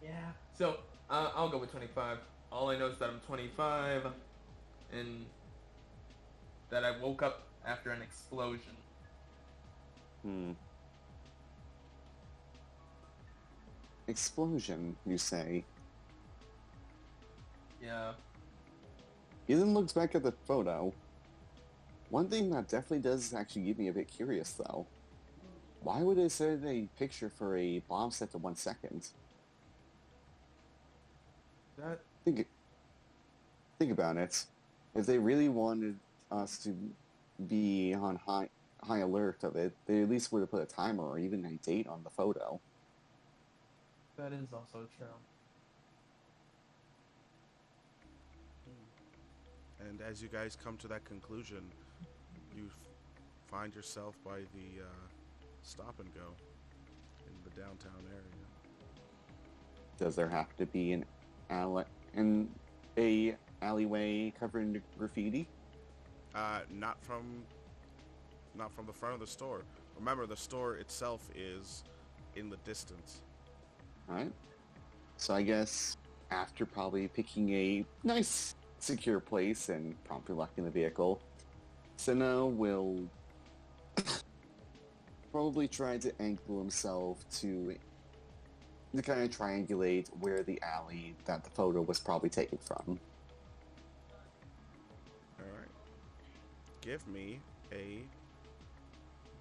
Yeah. So, I'll go with 25. All I know is that I'm 25, and that I woke up after an explosion. Explosion, you say? Yeah. Ethan looks back at the photo. One thing that definitely does actually get me a bit curious, though. Why would it set a picture for a bomb set to 1 second? That... Think about it. If they really wanted us to be on high alert of it, they at least would have put a timer or even a date on the photo. That is also true. And as you guys come to that conclusion, you find yourself by the stop and go in the downtown area. Does there have to be an alleyway covered in graffiti? Not from the front of the store. Remember, the store itself is in the distance. Alright. So I guess after probably picking a nice, secure place and promptly locking the vehicle, Senna will probably try to angle himself to kind of triangulate where the alley that the photo was probably taken from. Alright. Give me a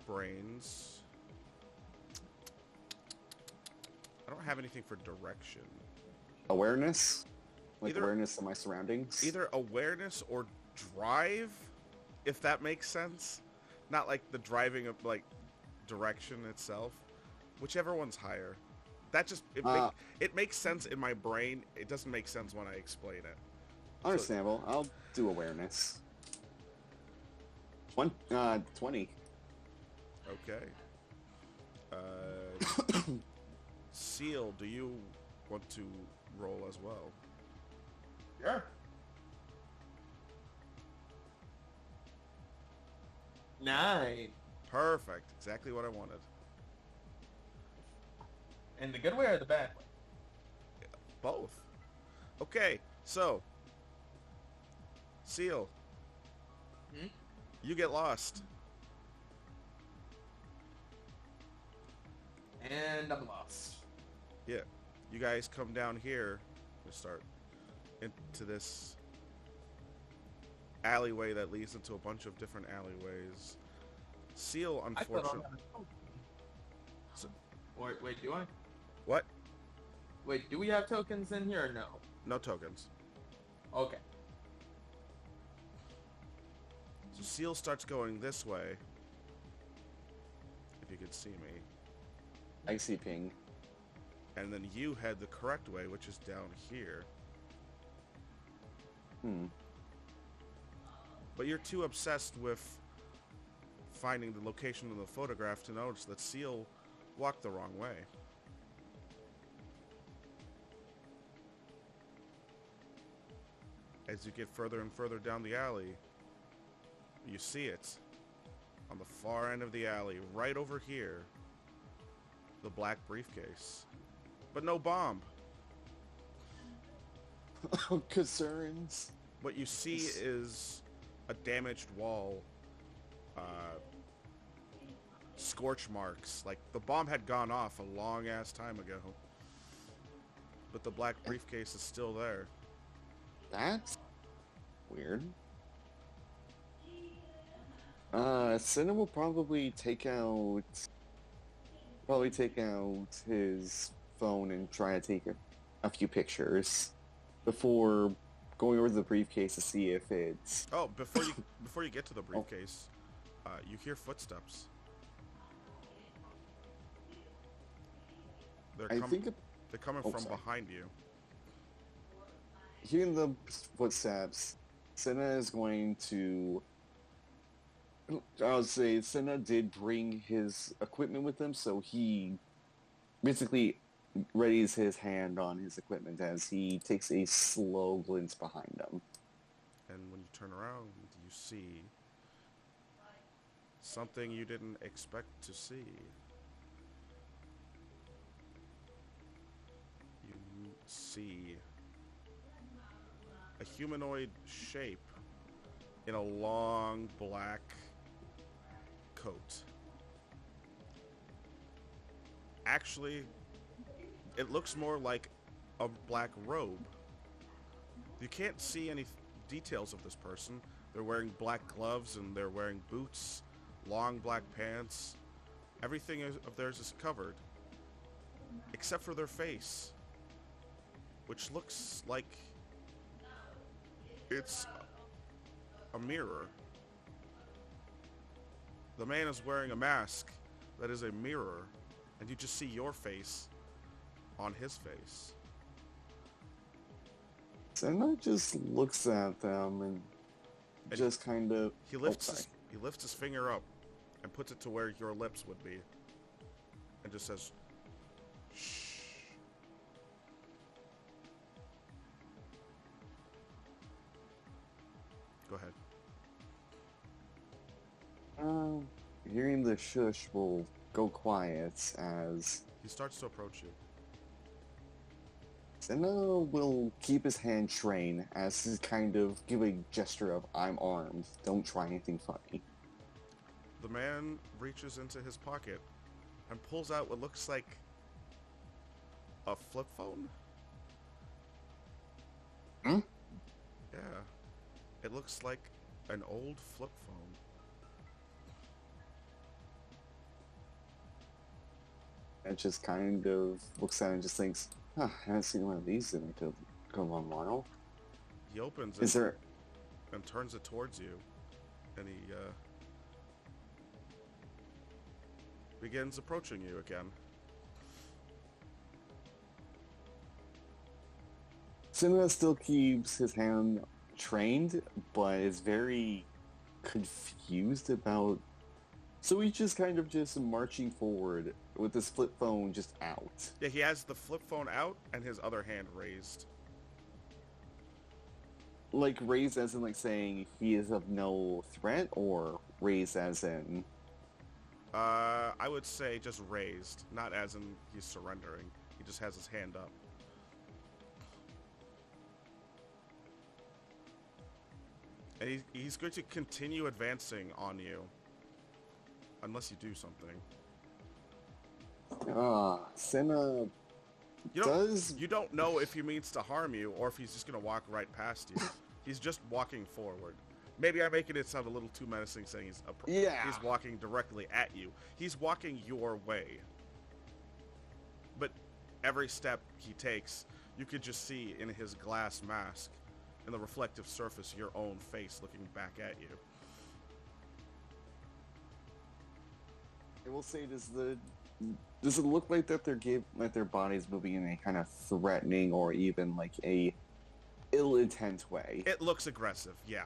brains. I don't have anything for direction. Awareness? Like Either- awareness of my surroundings? Either awareness or drive, if that makes sense. Not like the driving of like direction itself. Whichever one's higher. That just it makes sense in my brain. It doesn't make sense when I explain it. Understandable. I'll do awareness. 20. Okay. Seal, do you want to roll as well? Sure. 9. Perfect. Exactly what I wanted. In the good way or the bad way? Both. Okay, so Seal, you get lost. And I'm lost. Yeah. You guys come down here and start into this alleyway that leads into a bunch of different alleyways. Seal, unfortunately. So, Wait, do I? what? Wait, do we have tokens in here or no? No tokens. Okay. So Seal starts going this way. If you could see me. I see ping. And then you head the correct way, which is down here. But you're too obsessed with finding the location of the photograph to notice that Seal walked the wrong way. As you get further and further down the alley, you see it on the far end of the alley, right over here, the black briefcase. But no bomb. Concerns. What you see is a damaged wall, scorch marks. Like the bomb had gone off a long ass time ago. But the black briefcase is still there. That's weird. Senna will probably take out his phone and try to take a few pictures before going over to the briefcase to see if it's... Oh, before you get to the briefcase, you hear footsteps. They're coming from behind you. Hearing the footsteps, Senna is going to... I would say Senna did bring his equipment with him, so he basically readies his hand on his equipment as he takes a slow glance behind him. And when you turn around, you see something you didn't expect to see. You see a humanoid shape in a long black coat. Actually, it looks more like a black robe. You can't see any details of this person. They're wearing black gloves and they're wearing boots, long black pants. Everything of theirs is covered, except for their face, which looks like it's a mirror. The man is wearing a mask that is a mirror, and you just see your face on his face. Senna just looks at them and just kind of... He lifts his finger up and puts it to where your lips would be, and just says, "Shh." Go ahead. Hearing the shush will go quiet as He starts to approach you. Senna will keep his hand trained as he kind of give a gesture of "I'm armed, don't try anything funny." The man reaches into his pocket and pulls out what looks like a flip phone. Hmm? Yeah. It looks like an old flip phone. And just kind of looks at it and just thinks, I haven't seen one of these in a long while. He opens Is it there... and turns it towards you, and he begins approaching you again. Senna still keeps his hand trained, but is very confused about... So he's just kind of just marching forward with his flip phone just out. Yeah, he has the flip phone out and his other hand raised. Like, raised as in, like, saying he is of no threat, or raised as in... I would say just raised, not as in he's surrendering. He just has his hand up. And he's going to continue advancing on you. Unless you do something. Senna You don't know if he means to harm you or if he's just going to walk right past you. He's just walking forward. Maybe I'm making it sound a little too menacing saying he's walking directly at you. He's walking your way. But every step he takes, you could just see in his glass mask, in the reflective surface, your own face looking back at you. I will say, does it look like that their bodies moving in a kind of threatening or even like a ill intent way? It looks aggressive, yeah.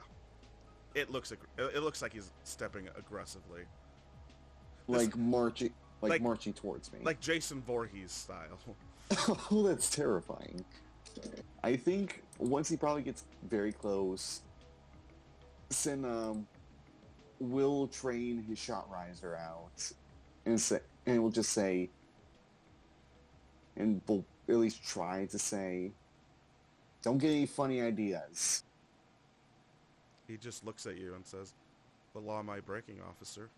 it looks like he's stepping aggressively, Like marching, like- marching towards me. like Jason Voorhees style. Oh, that's terrifying. I think once he probably gets very close, Sin will train his shot riser out and will just say, and will at least try to say, "Don't get any funny ideas." He just looks at you and says, "The law am I breaking, officer?"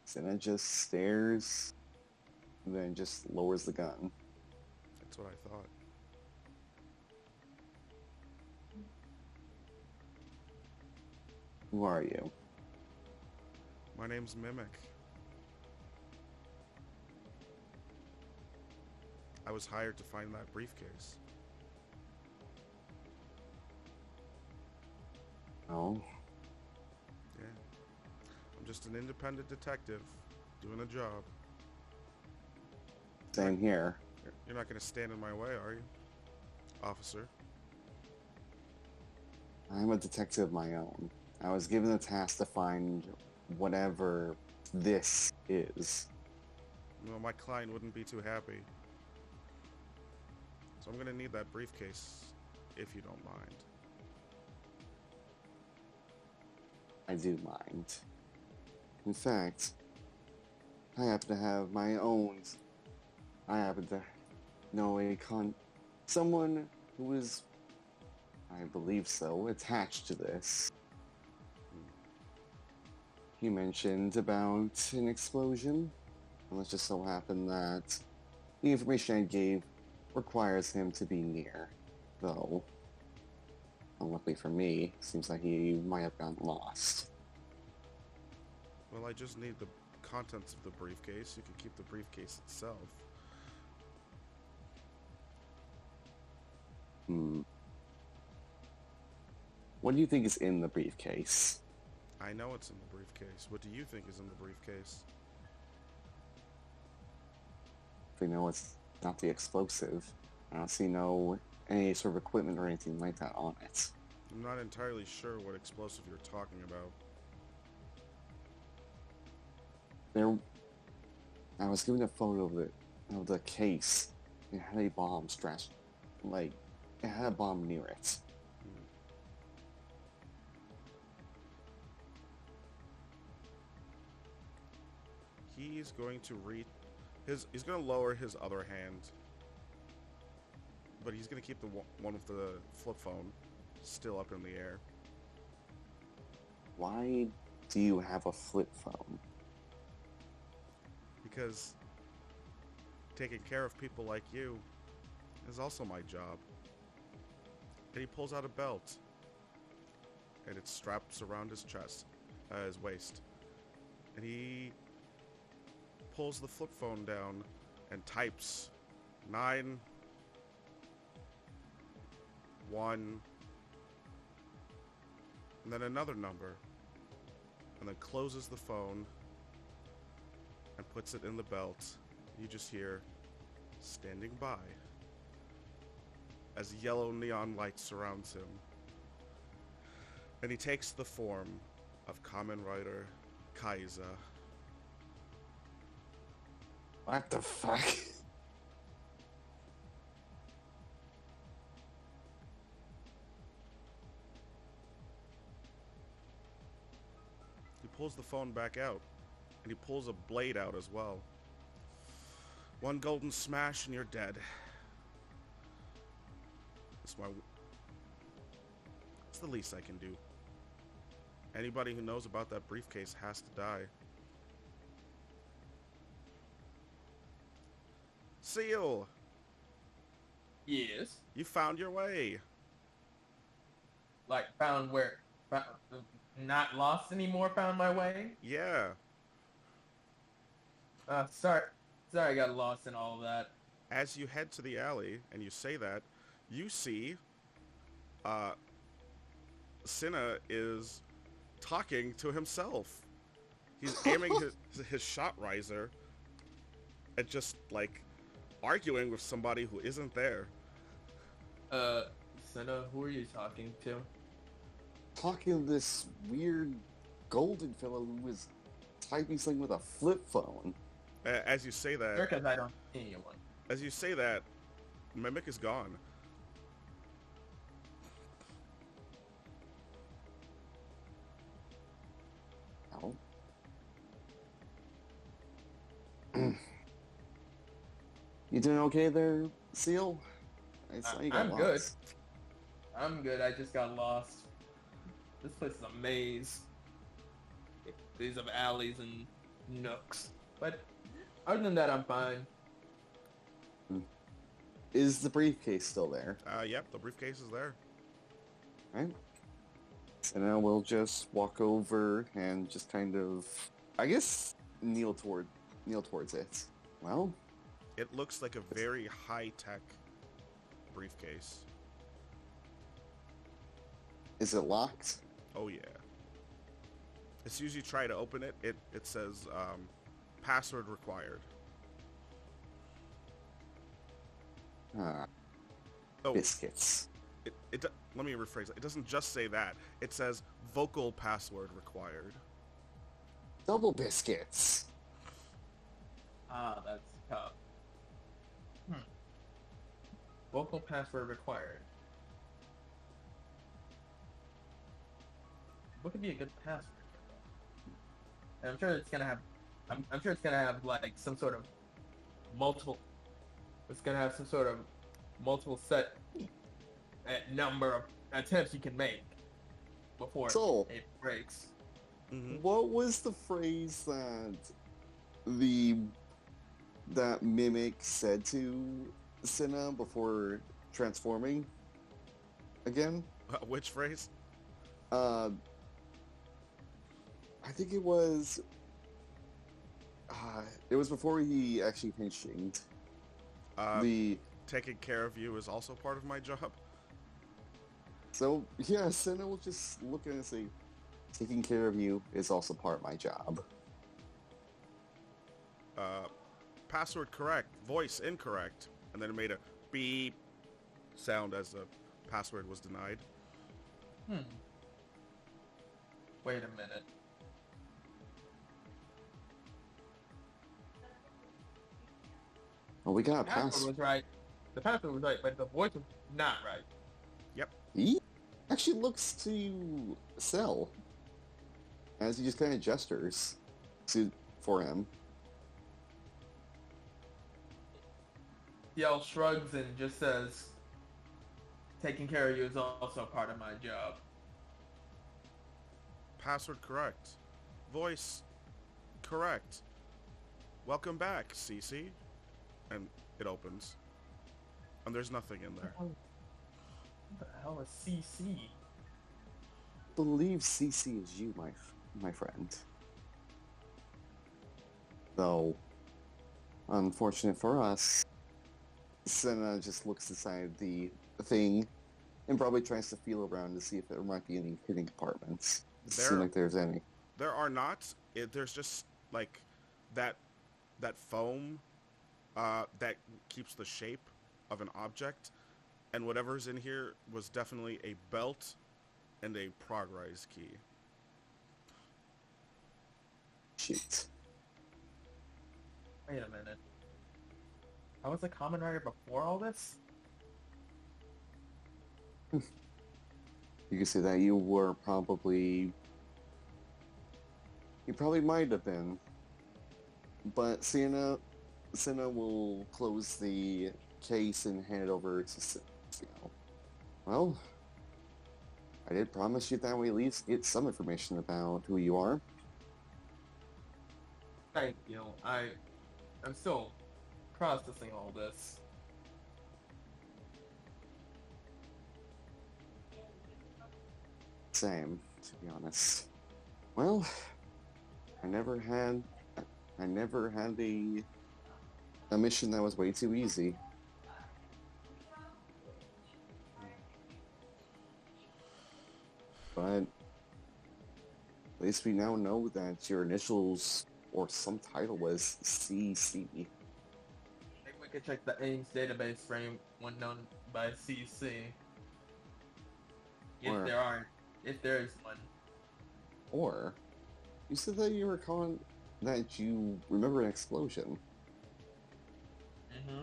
Senna just stares and then just lowers the gun. That's what I thought. Who are you? My name's Mimic. I was hired to find that briefcase. Oh, Yeah. I'm just an independent detective doing a job. same here. You're not going to stand in my way, are you, officer? I'm a detective of my own. I was given the task to find whatever this is. Well, my client wouldn't be too happy. So I'm going to need that briefcase, if you don't mind. I do mind. In fact, I happen to have my own. I happen to know someone who is, I believe so, attached to this. He mentioned about an explosion, and it just so happened that the information I gave requires him to be near, though. Unluckily for me, seems like he might have gotten lost. Well, I just need the contents of the briefcase. You can keep the briefcase itself. What do you think is in the briefcase? I know it's in the briefcase. What do you think is in the briefcase? If we know it's not the explosive, I don't see any sort of equipment or anything like that on it. I'm not entirely sure what explosive you're talking about. I was given a photo of the case. It had a bomb strapped, like it had a bomb near it. He's going to he's going to lower his other hand, but he's going to keep the one with the flip phone still up in the air. Why do you have a flip phone? Because taking care of people like you is also my job. And he pulls out a belt, and it straps around his chest, his waist, and he pulls the flip phone down and types 9 1 and then another number, and then closes the phone and puts it in the belt. You just hear "standing by" as yellow neon light surrounds him, and he takes the form of Kamen Rider Kaiser. What the fuck? He pulls the phone back out, and he pulls a blade out as well. One golden smash and you're dead. It's the least I can do. Anybody who knows about that briefcase has to die. Seal! Yes. You found your way. Like, found where? Found, not lost anymore, found my way? Yeah. Sorry I got lost in all of that. As you head to the alley and you say that, you see Cinna is talking to himself. He's aiming his shot riser and just like arguing with somebody who isn't there. Uh, Senna, who are you talking to? Talking to this weird golden fellow who was typing something with a flip phone. As you say that, Because I don't see anyone. Mimic is gone. Oh. You doing okay there, Seal? I saw you got I'm lost. good. I'm good. I just got lost. This place is a maze. These are alleys and nooks. But other than that, I'm fine. Is the briefcase still there? Yep, the briefcase is there. Right. So now we'll just walk over and just kind of, I guess, kneel towards it. Well, It looks like a very high-tech briefcase. is it locked? Oh yeah. As soon as you try to open it, it says password required. Ah, Oh, biscuits. let me rephrase it. It doesn't just say that. It says vocal password required. Double biscuits. Ah, that's tough. Vocal password required. What could be a good password? And I'm sure it's gonna have. I'm sure it's gonna have like some sort of multiple. It's gonna have some sort of multiple set number of attempts you can make before So- it breaks. Mm-hmm. What was the phrase that Mimic said to Cinna before transforming again? Which phrase? I think it was before he actually finished. The Taking care of you is also part of my job. So yeah, Cinna will just look at it and say, taking care of you is also part of my job. Password correct, voice incorrect, and then it made a beep sound as the password was denied. Wait a minute. Well, we got a The password pass. was right. The password was right, but the voice was not right. Yep. He actually looks to Cell as he just kind of gestures for him. Yell shrugs and just says, taking care of you is also part of my job. Password correct, voice correct. Welcome back, CC. And it opens. And there's nothing in there. What the hell is CC? Believe CC is you, my friend. Though, unfortunate for us, Senna just looks inside the thing and probably tries to feel around to see if there might be any hidden compartments. Doesn't seem like there's any. There are not. There's just like that foam that keeps the shape of an object, and whatever's in here was definitely a belt and a progrise key. Shoot. Wait a minute. I was a Kamen Rider before all this? You can say that you probably might have been. But Senna will close the case and hand it over to Ciel. Well, I did promise you that we at least get some information about who you are. Thank you. I'm still processing all this. Same, to be honest. Well, I never had a mission that was way too easy. But at least we now know that your initials or some title was CC. It would could check the A.I.M.S database for anyone known by CC. Or- If there is one. Or, you said that you were calling that you remember an explosion. Mm-hmm.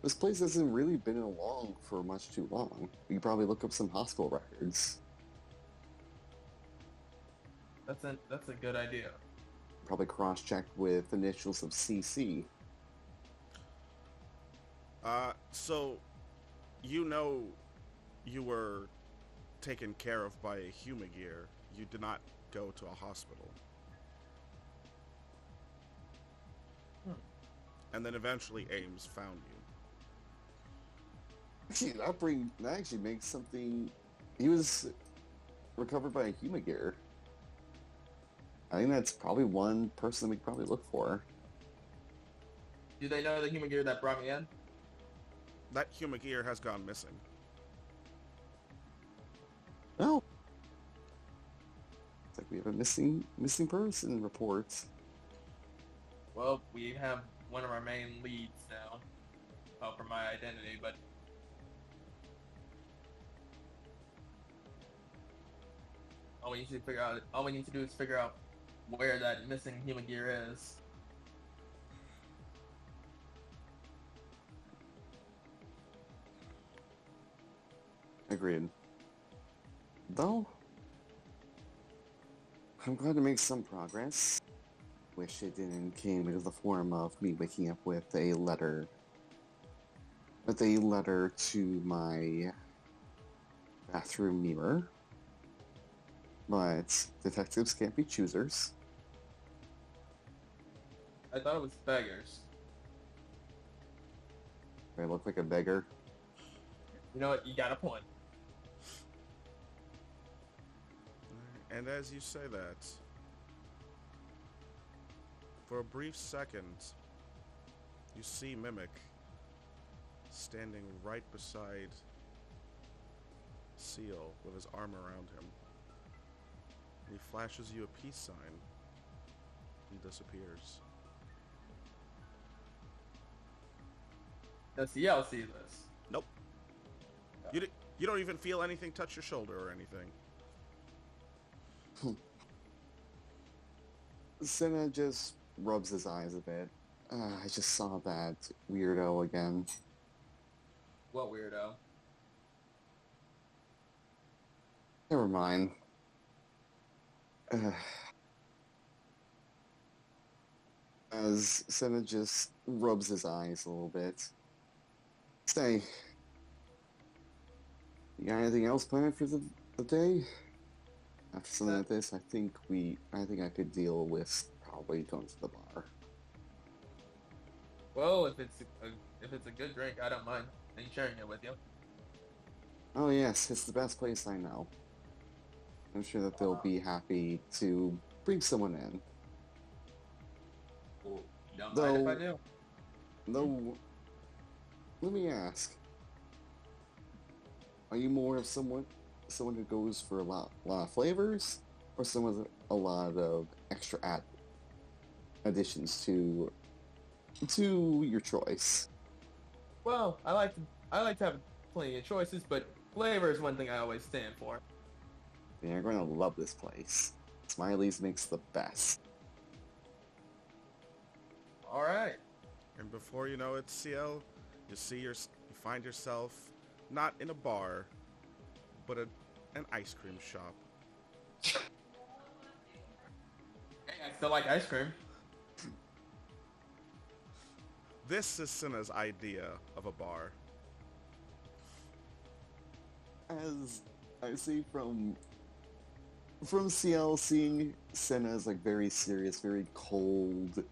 This place hasn't really been along for much too long. You could probably look up some hospital records. That's a good idea. Probably cross-check with initials of CC. So, you know you were taken care of by a Humagear. You did not go to a hospital. And then eventually A.I.M.S found you. Actually, that actually makes something... He was recovered by a Humagear. I think that's probably one person we could probably look for. Do they know the human gear that brought me in? That Humagear has gone missing. No. It's like we have a missing person report. Well, we have one of our main leads now. Oh, for my identity, but all we need to do is figure out where that missing human gear is. Agreed. Though, I'm glad to make some progress. Wish it didn't came into the form of me waking up with a letter. With a letter to my bathroom mirror. But detectives can't be choosers. I thought it was beggars. I look like a beggar. You know what? You got a point. And as you say that, for a brief second, you see Mimic standing right beside Seal with his arm around him. And he flashes you a peace sign and disappears. Does CL see this? Nope. You don't even feel anything touch your shoulder or anything. Senna just rubs his eyes a bit. I just saw that weirdo again. What weirdo? Never mind. As Senna just rubs his eyes a little bit. Say, you got anything else planned for the day? After something like this, I think I could deal with probably going to the bar. Well, if it's a good drink, I don't mind me sharing it with you. Oh yes, it's the best place I know. I'm sure that they'll be happy to bring someone in. Well, don't mind if I do. Though, let me ask: are you more of someone who goes for a lot of flavors, or someone with a lot of extra additions to your choice? Well, I like to have plenty of choices, but flavor is one thing I always stand for. Then you're going to love this place. Smiley's makes the best. All right. And before you know it, CL, you find yourself not in a bar, but an ice cream shop. Hey, I still like ice cream. This is Cinna's idea of a bar. As I see from CL, seeing Senna's like very serious, very cold,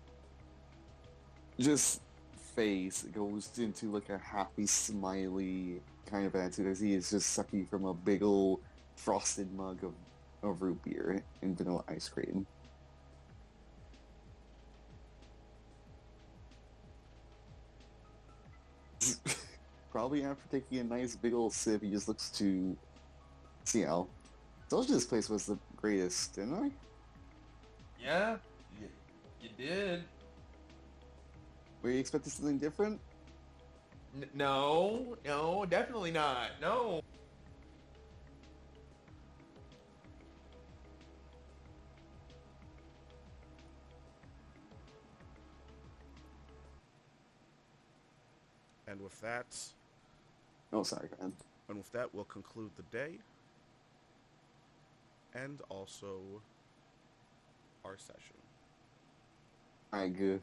just face goes into like a happy, smiley kind of attitude as he is just sucking from a big old frosted mug of root beer and vanilla ice cream. Probably after taking a nice big old sip, he just looks to CL. Told you this place was the greatest, didn't I? Yeah, you did. Were you expecting something different? No, no, definitely not. No. And with that, Oh, sorry, man. we'll conclude the day and also our session. Alright, good.